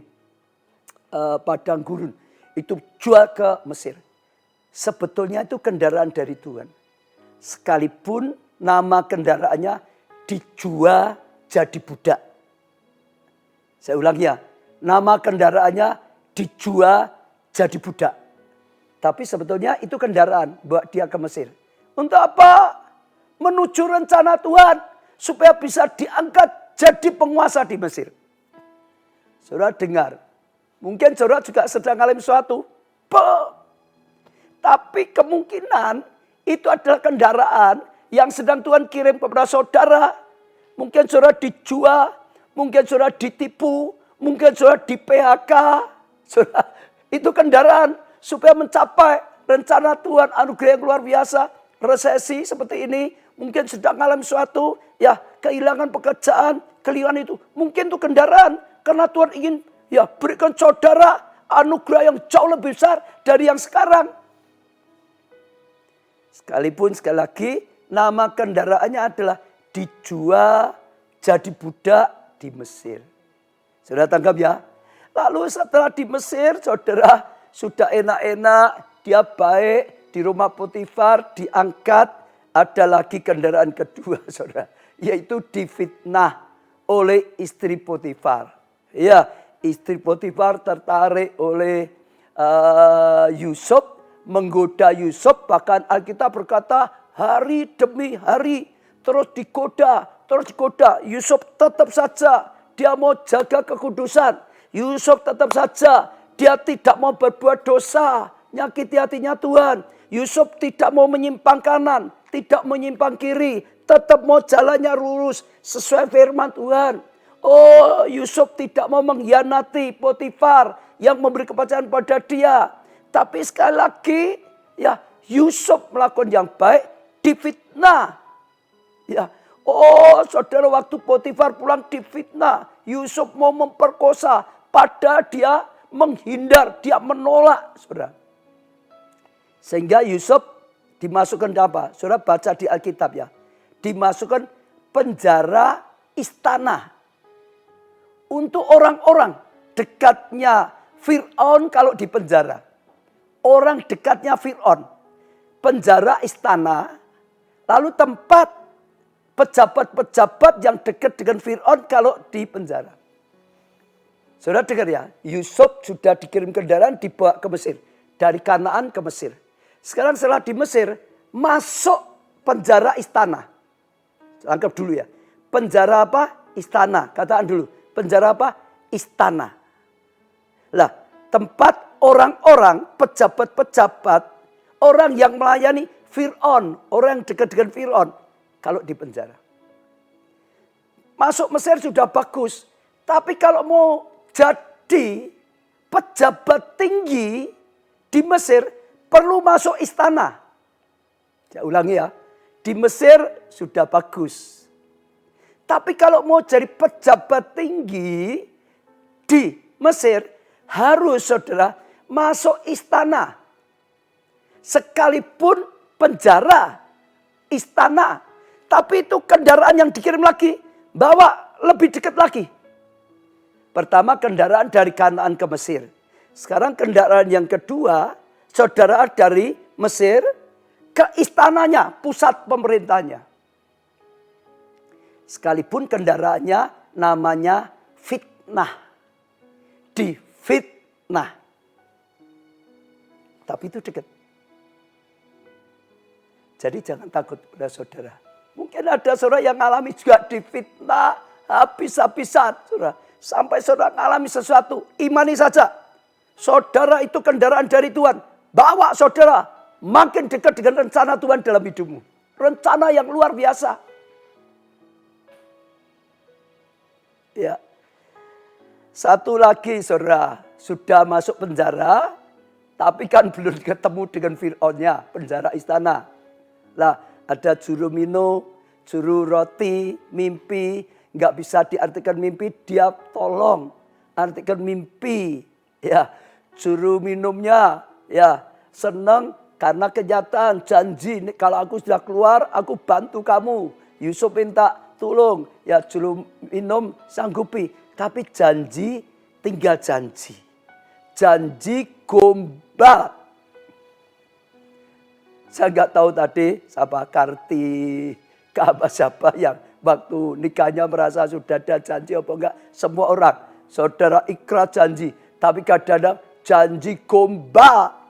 padang gurun itu jual ke Mesir. Sebetulnya itu kendaraan dari Tuhan. Sekalipun nama kendaraannya dijual jadi budak. Saya ulangi ya, nama kendaraannya dijual jadi budak. Tapi sebetulnya itu kendaraan bawa dia ke Mesir. Untuk apa? Menuju rencana Tuhan supaya bisa diangkat jadi penguasa di Mesir. Saudara dengar, mungkin saudara juga sedang mengalami sesuatu. Tapi kemungkinan itu adalah kendaraan yang sedang Tuhan kirim kepada saudara. Mungkin saudara dijual, mungkin saudara ditipu, mungkin saudara di PHK. Saudara, itu kendaraan supaya mencapai rencana Tuhan, anugerah yang luar biasa. Resesi seperti ini, mungkin sedang mengalami sesuatu, ya kehilangan pekerjaan, kehilangan itu. Mungkin itu kendaraan karena Tuhan ingin ya berikan saudara anugerah yang jauh lebih besar dari yang sekarang. Sekalipun sekali lagi nama kendaraannya adalah dijual jadi budak di Mesir. Saudara tangkap ya. Lalu setelah di Mesir, saudara sudah enak-enak, dia baik di rumah Potifar, diangkat. Ada lagi kendaraan kedua, saudara, yaitu difitnah oleh istri Potifar. Ya, istri Potifar tertarik oleh Yusuf, menggoda Yusuf, bahkan Alkitab berkata hari demi hari terus digoda. Yusuf tetap saja dia mau jaga kekudusan. Yusuf tetap saja dia tidak mau berbuat dosa, nyakiti hatinya Tuhan. Yusuf tidak mau menyimpang kanan, tidak menyimpang kiri, tetap mau jalannya lurus sesuai firman Tuhan. Oh, Yusuf tidak mau mengkhianati Potifar yang memberi kepercayaan pada dia. Tapi sekali lagi, ya, Yusuf melakukan yang baik, difitnah. Ya, oh, saudara, waktu Potifar pulang difitnah, Yusuf mau memperkosa, padahal dia menghindar, dia menolak, saudara. Sehingga Yusuf dimasukkan apa? Saudara baca di Alkitab ya. Dimasukkan penjara istana. Untuk orang-orang dekatnya Fir'aun kalau di penjara. Orang dekatnya Fir'aun. Penjara istana. Lalu tempat pejabat-pejabat yang dekat dengan Fir'aun kalau di penjara. Saudara dengar ya. Yusuf sudah dikirim kendaraan dibawa ke Mesir. Dari Kanaan ke Mesir. Sekarang setelah di Mesir, masuk penjara istana. Anggap dulu ya. Penjara apa? Istana. Katakan dulu. Penjara apa? Istana. Lah, tempat orang-orang, pejabat-pejabat, orang yang melayani Fir'aun, orang yang dekat dengan Fir'aun, kalau di penjara. Masuk Mesir sudah bagus. Tapi kalau mau jadi pejabat tinggi di Mesir, perlu masuk istana. Saya ulangi ya. Di Mesir sudah bagus. Tapi kalau mau jadi pejabat tinggi di Mesir, harus saudara masuk istana. Sekalipun penjara, istana. Tapi itu kendaraan yang dikirim lagi. Bawa lebih dekat lagi. Pertama kendaraan dari Kanaan ke Mesir. Sekarang kendaraan yang kedua, saudara dari Mesir ke istananya, pusat pemerintahnya. Sekalipun kendaraannya namanya fitnah. Difitnah. Tapi itu dekat. Jadi jangan takut pada saudara. Mungkin ada saudara yang mengalami juga difitnah habis-habisan. Saudara. Sampai saudara mengalami sesuatu, imani saja. Saudara itu kendaraan dari Tuhan. Bawa saudara makin dekat dengan rencana Tuhan dalam hidupmu. Rencana yang luar biasa. Ya. Satu lagi saudara, sudah masuk penjara, tapi kan belum ketemu dengan Fir'aunnya, penjara istana. Lah, ada juru minum, juru roti, mimpi, nggak bisa diartikan mimpi, dia tolong artikan mimpi. Ya, juru minumnya, ya senang karena kenyataan janji kalau aku sudah keluar aku bantu kamu. Yusuf minta tolong, ya juru minum sanggupi. Tapi janji tinggal janji. Janji gombal. Saya nggak tahu tadi siapa Karti, siapa yang waktu nikahnya merasa sudah ada janji apa enggak. Semua orang, saudara ikrar janji. Tapi kadang-kadang janji gombal.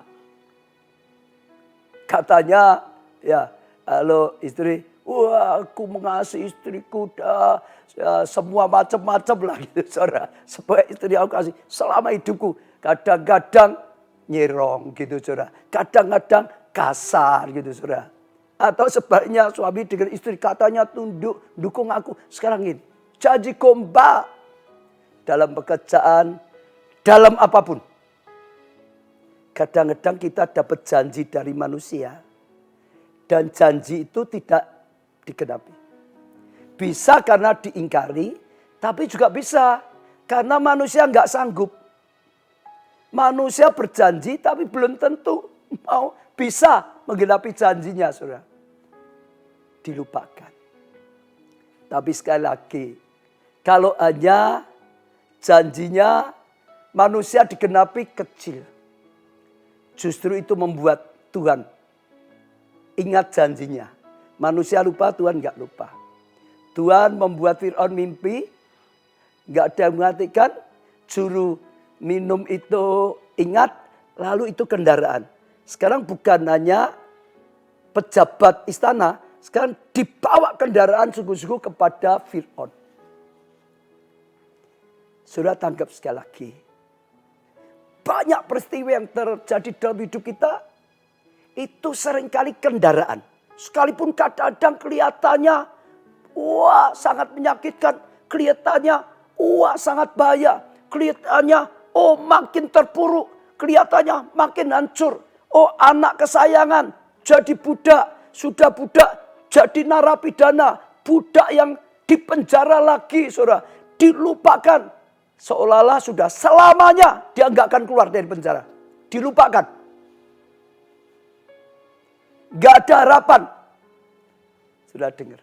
Katanya, ya, halo istri, wah aku mengasihi istriku dah, ya, semua macam-macam lah gitu saudara. Supaya istri aku kasih selama hidupku. Kadang-kadang nyerong gitu saudara. Kadang-kadang kasar gitu saudara. Atau sebaliknya suami dengan istri katanya tunduk, dukung aku. Sekarang ini, janji gombal. Dalam pekerjaan, dalam apapun. Kadang-kadang kita dapat janji dari manusia. Dan janji itu tidak digenapi. Bisa karena diingkari, tapi juga bisa karena manusia nggak sanggup. Manusia berjanji tapi belum tentu mau bisa menggenapi janjinya, saudara. Dilupakan. Tapi sekali lagi, kalau hanya janjinya manusia digenapi kecil, justru itu membuat Tuhan ingat janjinya. Manusia lupa, Tuhan nggak lupa. Tuhan membuat Fir'aun mimpi, nggak ada yang mengatakan, juru minum itu ingat, lalu itu kendaraan. Sekarang bukan hanya pejabat istana, sekarang dibawa kendaraan sungguh-sungguh kepada Fir'aun. Sudah tangkap sekali lagi. Banyak peristiwa yang terjadi dalam hidup kita, itu seringkali kendaraan. Sekalipun kadang-kadang kelihatannya, wah sangat menyakitkan. Kelihatannya, wah sangat bahaya. Kelihatannya, oh makin terpuruk. Kelihatannya makin hancur. Oh anak kesayangan, jadi budak. Sudah budak, jadi narapidana. Budak yang dipenjara lagi, saudara. Dilupakan. Seolah-olah sudah selamanya dia nggak akan keluar dari penjara. Dilupakan. Nggak ada harapan. Sudah dengar.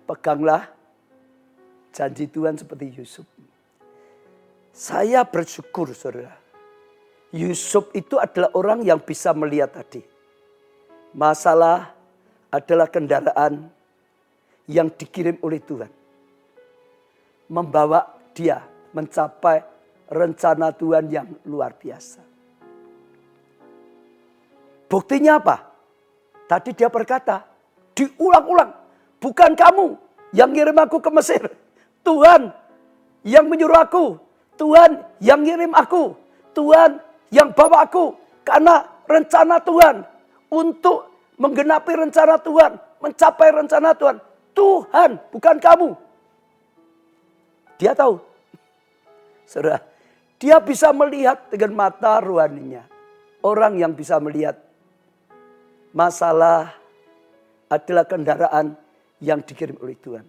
Peganglah janji Tuhan seperti Yusuf. Saya bersyukur, saudara. Yusuf itu adalah orang yang bisa melihat tadi. Masalah adalah kendaraan yang dikirim oleh Tuhan. Membawa dia mencapai rencana Tuhan yang luar biasa. Buktinya apa? Tadi dia berkata, diulang-ulang. Bukan kamu yang ngirim aku ke Mesir. Tuhan yang menyuruh aku. Tuhan yang ngirim aku. Tuhan yang bawa aku. Karena rencana Tuhan. Untuk menggenapi rencana Tuhan. Mencapai rencana Tuhan. Tuhan, bukan kamu. Dia tahu. Saudara, dia bisa melihat dengan mata rohaninya. Orang yang bisa melihat. Masalah adalah kendaraan yang dikirim oleh Tuhan.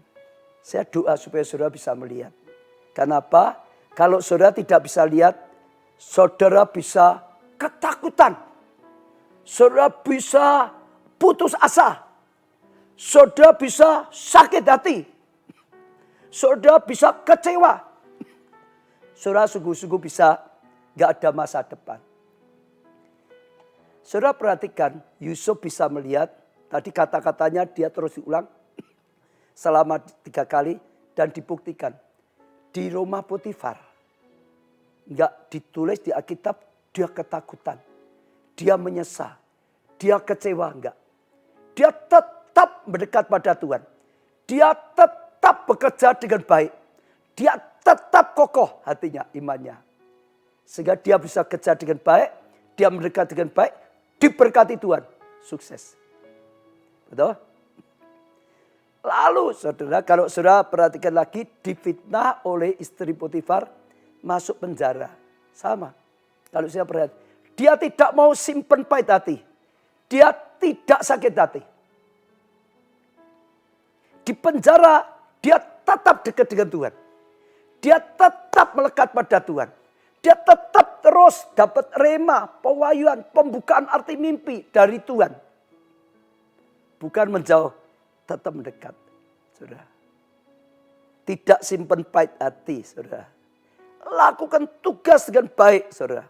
Saya doa supaya saudara bisa melihat. Kenapa? Kalau saudara tidak bisa lihat, saudara bisa ketakutan. Saudara bisa putus asa. Saudara bisa sakit hati. Saudara bisa kecewa. Saudara sungguh-sungguh bisa gak ada masa depan. Saudara perhatikan, Yusuf bisa melihat. Tadi kata-katanya dia terus diulang. Selama 3 kali. Dan dibuktikan. Di rumah Potifar. Gak ditulis di Alkitab, dia ketakutan. Dia menyesal. Dia kecewa enggak. Dia tetap mendekat pada Tuhan. Dia tetap bekerja dengan baik. Dia tetap kokoh hatinya, imannya. Sehingga dia bisa kerja dengan baik. Dia mendekat dengan baik. Diberkati Tuhan. Sukses. Betul? Lalu saudara, kalau saudara perhatikan lagi. Difitnah oleh istri Potifar. Masuk penjara. Sama. Kalau saya perhatikan. Dia tidak mau simpen pahit hati. Dia tidak sakit hati. Di penjara, dia tetap dekat dengan Tuhan. Dia tetap melekat pada Tuhan. Dia tetap terus dapat rema, pewahyuan, pembukaan arti mimpi dari Tuhan. Bukan menjauh, tetap mendekat. Saudara. Tidak simpen pahit hati, saudara. Lakukan tugas dengan baik, saudara.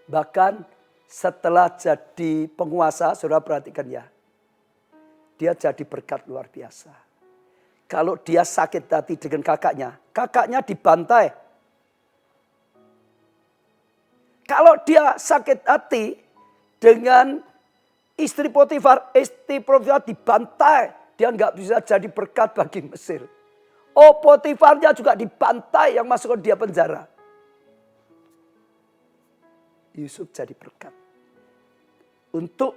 Bahkan setelah jadi penguasa, saudara perhatikan ya. Dia jadi berkat luar biasa. Kalau dia sakit hati dengan kakaknya dibantai. Kalau dia sakit hati dengan istri Potifar dibantai. Dia nggak bisa jadi berkat bagi Mesir. Oh Potifarnya juga dibantai yang masukkan dia penjara. Yusuf jadi berkat. Untuk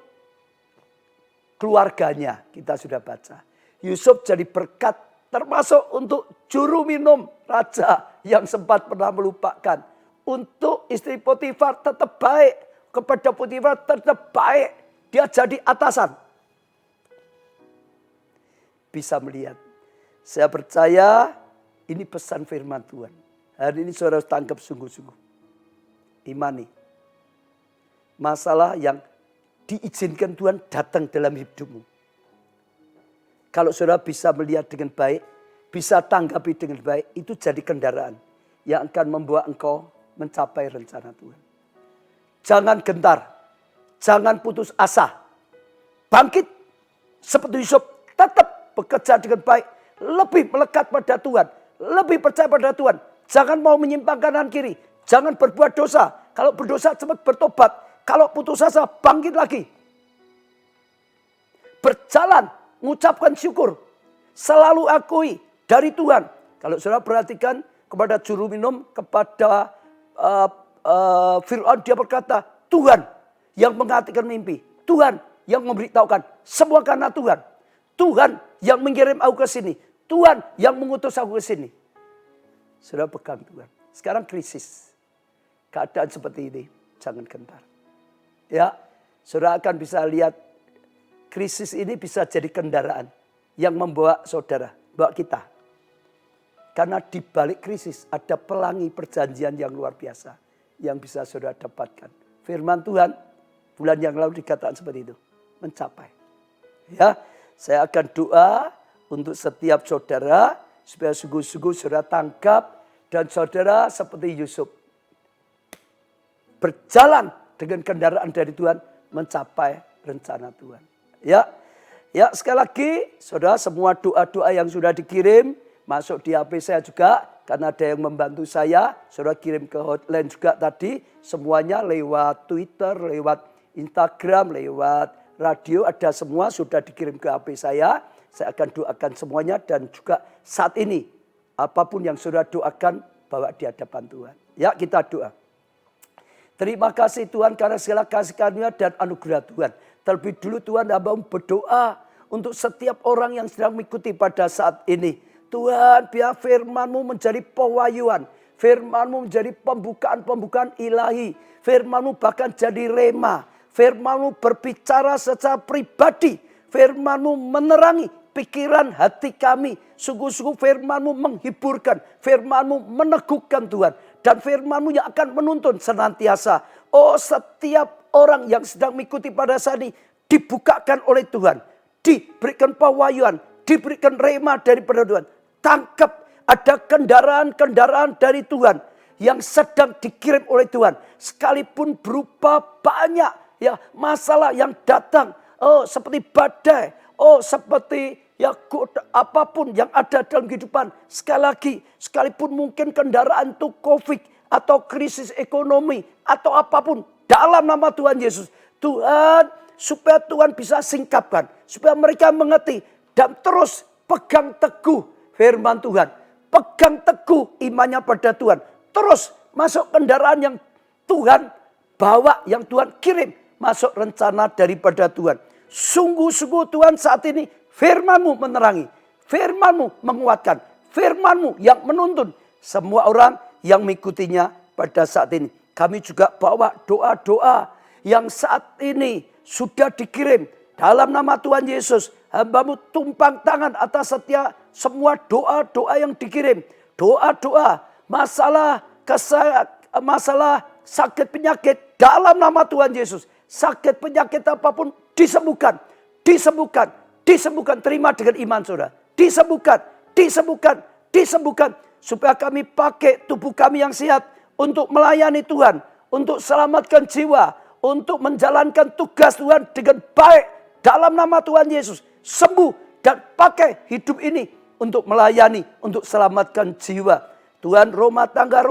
keluarganya kita sudah baca. Yusuf jadi berkat termasuk untuk juru minum raja yang sempat pernah melupakan. Untuk istri Potifar tetap baik. Kepada Potifar tetap baik. Dia jadi atasan. Bisa melihat. Saya percaya ini pesan firman Tuhan. Hari ini saudara harus tangkap sungguh-sungguh. Imani. Masalah yang diizinkan Tuhan datang dalam hidupmu. Kalau saudara bisa melihat dengan baik, bisa tanggapi dengan baik, itu jadi kendaraan yang akan membawa engkau mencapai rencana Tuhan. Jangan gentar, jangan putus asa. Bangkit seperti Yusuf, tetap bekerja dengan baik, lebih melekat pada Tuhan, lebih percaya pada Tuhan. Jangan mau menyimpang kanan kiri, jangan berbuat dosa. Kalau berdosa cepat bertobat, kalau putus asa bangkit lagi. Berjalan, mengucapkan syukur, selalu akui dari Tuhan. Kalau saudara perhatikan kepada juru minum, kepada Fir'aun, dia berkata, Tuhan yang menghatikan mimpi, Tuhan yang memberitahukan, semua karena Tuhan. Tuhan yang mengirim aku ke sini, Tuhan yang mengutus aku ke sini. Saudara pegang Tuhan. Sekarang krisis, keadaan seperti ini, jangan gentar. Ya, saudara akan bisa lihat krisis ini bisa jadi kendaraan yang membawa saudara, bawa kita. Karena di balik krisis ada pelangi perjanjian yang luar biasa yang bisa saudara dapatkan. Firman Tuhan bulan yang lalu dikatakan seperti itu, mencapai. Ya, saya akan doa untuk setiap saudara supaya sungguh-sungguh saudara tangkap dan saudara seperti Yusuf berjalan dengan kendaraan dari Tuhan mencapai rencana Tuhan. Ya, sekali lagi saudara, semua doa-doa yang sudah dikirim masuk di HP saya juga, karena ada yang membantu saya. Saudara kirim ke hotline juga tadi, semuanya lewat Twitter, lewat Instagram, lewat radio, ada semua sudah dikirim ke HP saya. Saya akan doakan semuanya dan juga saat ini apapun yang saudara doakan bawa di hadapan Tuhan. Ya, kita doa. Terima kasih Tuhan karena segala kasih karunia dan anugerah Tuhan. Terlebih dulu Tuhan hamba-Mu berdoa untuk setiap orang yang sedang mengikuti pada saat ini. Tuhan, biar firman-Mu menjadi pewahyuan. Firman-Mu menjadi pembukaan-pembukaan ilahi. Firman-Mu bahkan jadi rema. Firman-Mu berbicara secara pribadi. Firman-Mu menerangi pikiran hati kami. Sungguh-sungguh firman-Mu menghiburkan. Firman-Mu meneguhkan Tuhan. Dan firman-Mu yang akan menuntun senantiasa. Oh, setiap orang yang sedang mengikuti pada saat ini dibukakan oleh Tuhan. Diberikan pewahyuan. Diberikan rema daripada Tuhan. Tangkap ada kendaraan-kendaraan dari Tuhan yang sedang dikirim oleh Tuhan. Sekalipun berupa banyak ya masalah yang datang. Oh, seperti badai. Oh, seperti ya apapun yang ada dalam kehidupan. Sekali lagi, sekalipun mungkin kendaraan itu COVID atau krisis ekonomi atau apapun, dalam nama Tuhan Yesus, Tuhan, supaya Tuhan bisa singkapkan, supaya mereka mengerti dan terus pegang teguh firman Tuhan, pegang teguh imannya pada Tuhan, terus masuk kendaraan yang Tuhan bawa, yang Tuhan kirim, masuk rencana daripada Tuhan. Sungguh-sungguh Tuhan saat ini firman-Mu menerangi, firman-Mu menguatkan, firman-Mu yang menuntun semua orang yang mengikutinya pada saat ini. Kami juga bawa doa-doa yang saat ini sudah dikirim dalam nama Tuhan Yesus. Hamba-Mu tumpang tangan atas setiap semua doa-doa yang dikirim. Doa-doa masalah sakit penyakit dalam nama Tuhan Yesus. Sakit penyakit apapun disembuhkan, disembuhkan, disembuhkan. Terima dengan iman saudara. Disembuhkan, disembuhkan, disembuhkan. Supaya kami pakai tubuh kami yang sehat untuk melayani Tuhan, untuk selamatkan jiwa, untuk menjalankan tugas Tuhan dengan baik dalam nama Tuhan Yesus. Sembuh dan pakai hidup ini untuk melayani, untuk selamatkan jiwa. Tuhan, rumah tangga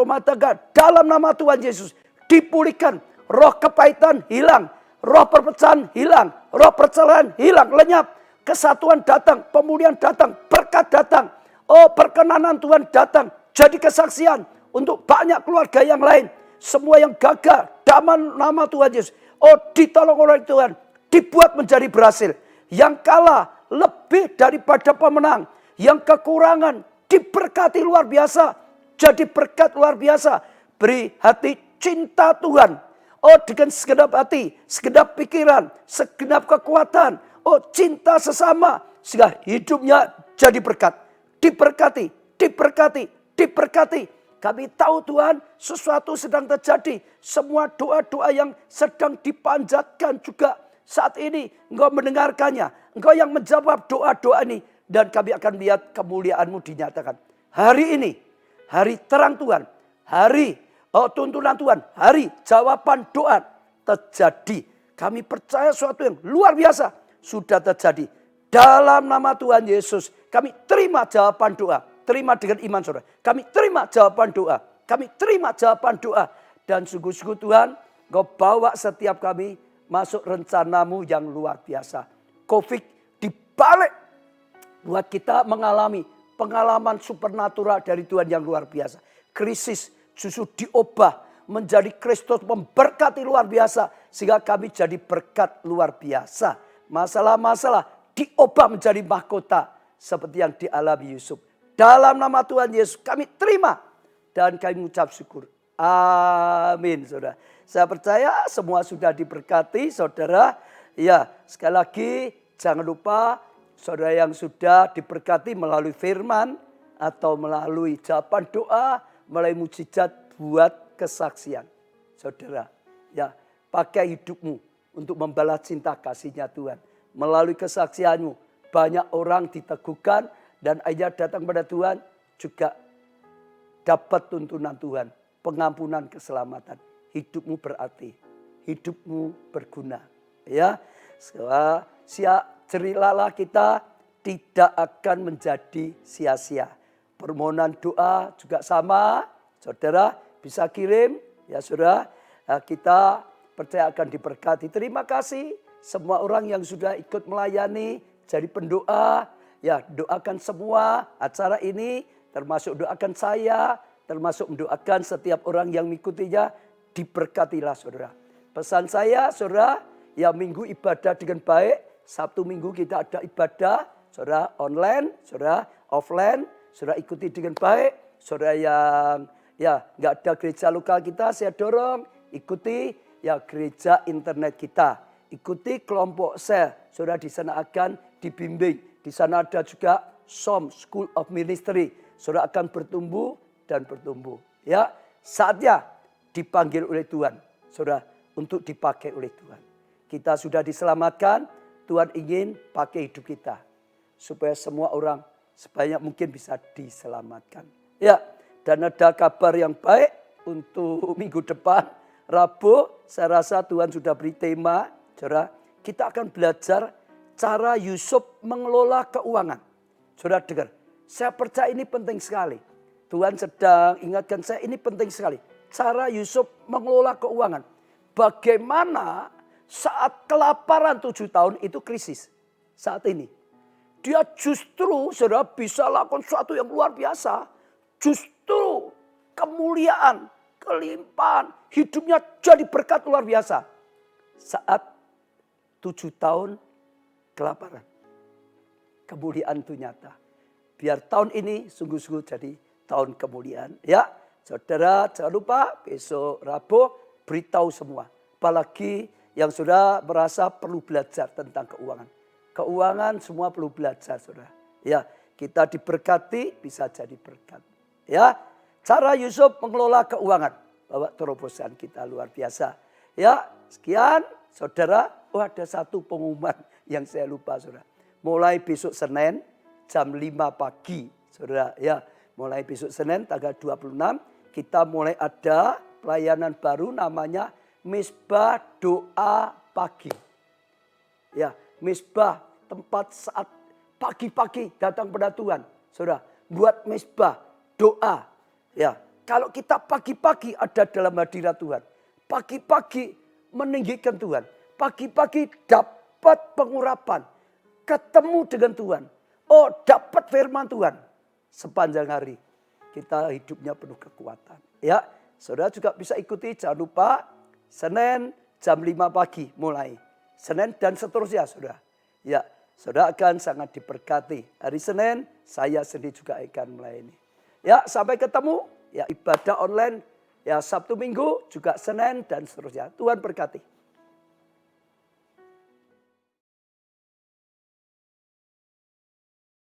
dalam nama Tuhan Yesus dipulihkan. Roh kepahitan hilang, roh perpecahan hilang, roh perceraian hilang, lenyap. Kesatuan datang, pemulihan datang, berkat datang. Oh, perkenanan Tuhan datang, jadi kesaksian untuk banyak keluarga yang lain. Semua yang gagal, dalam nama Tuhan Yesus. Oh, ditolong oleh Tuhan, dibuat menjadi berhasil. Yang kalah lebih daripada pemenang. Yang kekurangan diberkati luar biasa. Jadi berkat luar biasa. Beri hati cinta Tuhan. Oh, dengan segenap hati, segenap pikiran, segenap kekuatan. Oh, cinta sesama. Sehingga hidupnya jadi berkat. Diberkati, diberkati, diberkati. Kami tahu Tuhan sesuatu sedang terjadi. Semua doa-doa yang sedang dipanjatkan juga Saat ini engkau mendengarkannya. Engkau yang menjawab doa-doa ini. Dan kami akan lihat kemuliaan-Mu dinyatakan. Hari ini, hari terang Tuhan. Hari tuntunan Tuhan. Hari jawaban doa terjadi. Kami percaya sesuatu yang luar biasa sudah terjadi. Dalam nama Tuhan Yesus, kami terima jawaban doa. Terima dengan iman saudara. Kami terima jawaban doa. Kami terima jawaban doa. Dan sungguh-sungguh Tuhan, Engkau bawa setiap kami masuk rencana-Mu yang luar biasa. Covid dibalik buat kita mengalami pengalaman supernatural dari Tuhan yang luar biasa. Krisis justru diubah menjadi Kristus memberkati luar biasa. Sehingga kami jadi berkat luar biasa. Masalah-masalah diubah menjadi mahkota seperti yang dialami Yusuf. Dalam nama Tuhan Yesus kami terima dan kami mengucap syukur. Amin, saudara. Saya percaya semua sudah diberkati, saudara. Ya, sekali lagi jangan lupa saudara yang sudah diberkati melalui firman atau melalui jawaban doa, melalui mujizat buat kesaksian. Saudara, ya, pakai hidupmu untuk membalas cinta kasihnya Tuhan. Melalui kesaksianmu, banyak orang diteguhkan dan akhirnya datang pada Tuhan juga dapat tuntunan Tuhan. Pengampunan, keselamatan. Hidupmu berarti. Hidupmu berguna. Ya, ceritalah kita tidak akan menjadi sia-sia. Permohonan doa juga sama. Saudara bisa kirim. Ya saudara, kita percaya akan diberkati. Terima kasih semua orang yang sudah ikut melayani. Jadi pendoa. Ya, doakan semua acara ini. Termasuk doakan saya. Termasuk mendoakan setiap orang yang mengikutinya, diberkatilah saudara. Pesan saya saudara, ya minggu ibadah dengan baik. Sabtu minggu kita ada ibadah, saudara online, saudara offline. Saudara ikuti dengan baik. Saudara yang ya nggak ada gereja lokal kita, saya dorong ikuti ya gereja internet kita. Ikuti kelompok saya, saudara di sana akan dibimbing. Di sana ada juga SOM, School of Ministry. Saudara akan bertumbuh dan bertumbuh. Ya, saatnya dipanggil oleh Tuhan, saudara, untuk dipakai oleh Tuhan. Kita sudah diselamatkan, Tuhan ingin pakai hidup kita supaya semua orang sebanyak mungkin bisa diselamatkan. Ya, dan ada kabar yang baik untuk minggu depan, Rabu. Saya rasa Tuhan sudah beri tema, saudara. Kita akan belajar cara Yusuf mengelola keuangan. Saudara dengar, saya percaya ini penting sekali. Tuhan sedang ingatkan saya, ini penting sekali. Cara Yusuf mengelola keuangan. Bagaimana saat kelaparan 7 tahun itu krisis. Saat ini. Dia justru saudara bisa lakukan sesuatu yang luar biasa. Justru kemuliaan, kelimpahan, hidupnya jadi berkat luar biasa. Saat 7 tahun kelaparan. Kemuliaan itu nyata. Biar tahun ini sungguh-sungguh jadi tahun kemuliaan. Ya, saudara jangan lupa besok Rabu beritahu semua. Apalagi yang sudah merasa perlu belajar tentang keuangan. Keuangan semua perlu belajar saudara. Ya, kita diberkati bisa jadi berkat. Ya, cara Yusuf mengelola keuangan. Bawa terobosan kita luar biasa. Ya, sekian saudara. Oh ada satu pengumuman yang saya lupa saudara. Mulai besok Senin jam 5 pagi saudara. Ya, mulai besok Senin tanggal 26 kita mulai ada pelayanan baru namanya Misbah Doa Pagi. Ya, misbah tempat saat pagi-pagi datang pada Tuhan. Saudara, buat misbah doa. Ya, kalau kita pagi-pagi ada dalam hadirat Tuhan. Pagi-pagi meninggikan Tuhan. Pagi-pagi dapat pengurapan. Ketemu dengan Tuhan. Oh, dapat firman Tuhan. Sepanjang hari kita hidupnya penuh kekuatan. Ya, saudara juga bisa ikuti, jangan lupa Senin jam 5 pagi mulai. Senin dan seterusnya saudara. Ya, saudara akan sangat diberkati. Hari Senin saya sendiri juga akan melayani. Ya, sampai ketemu ya ibadah online ya Sabtu Minggu juga Senin dan seterusnya. Tuhan berkati.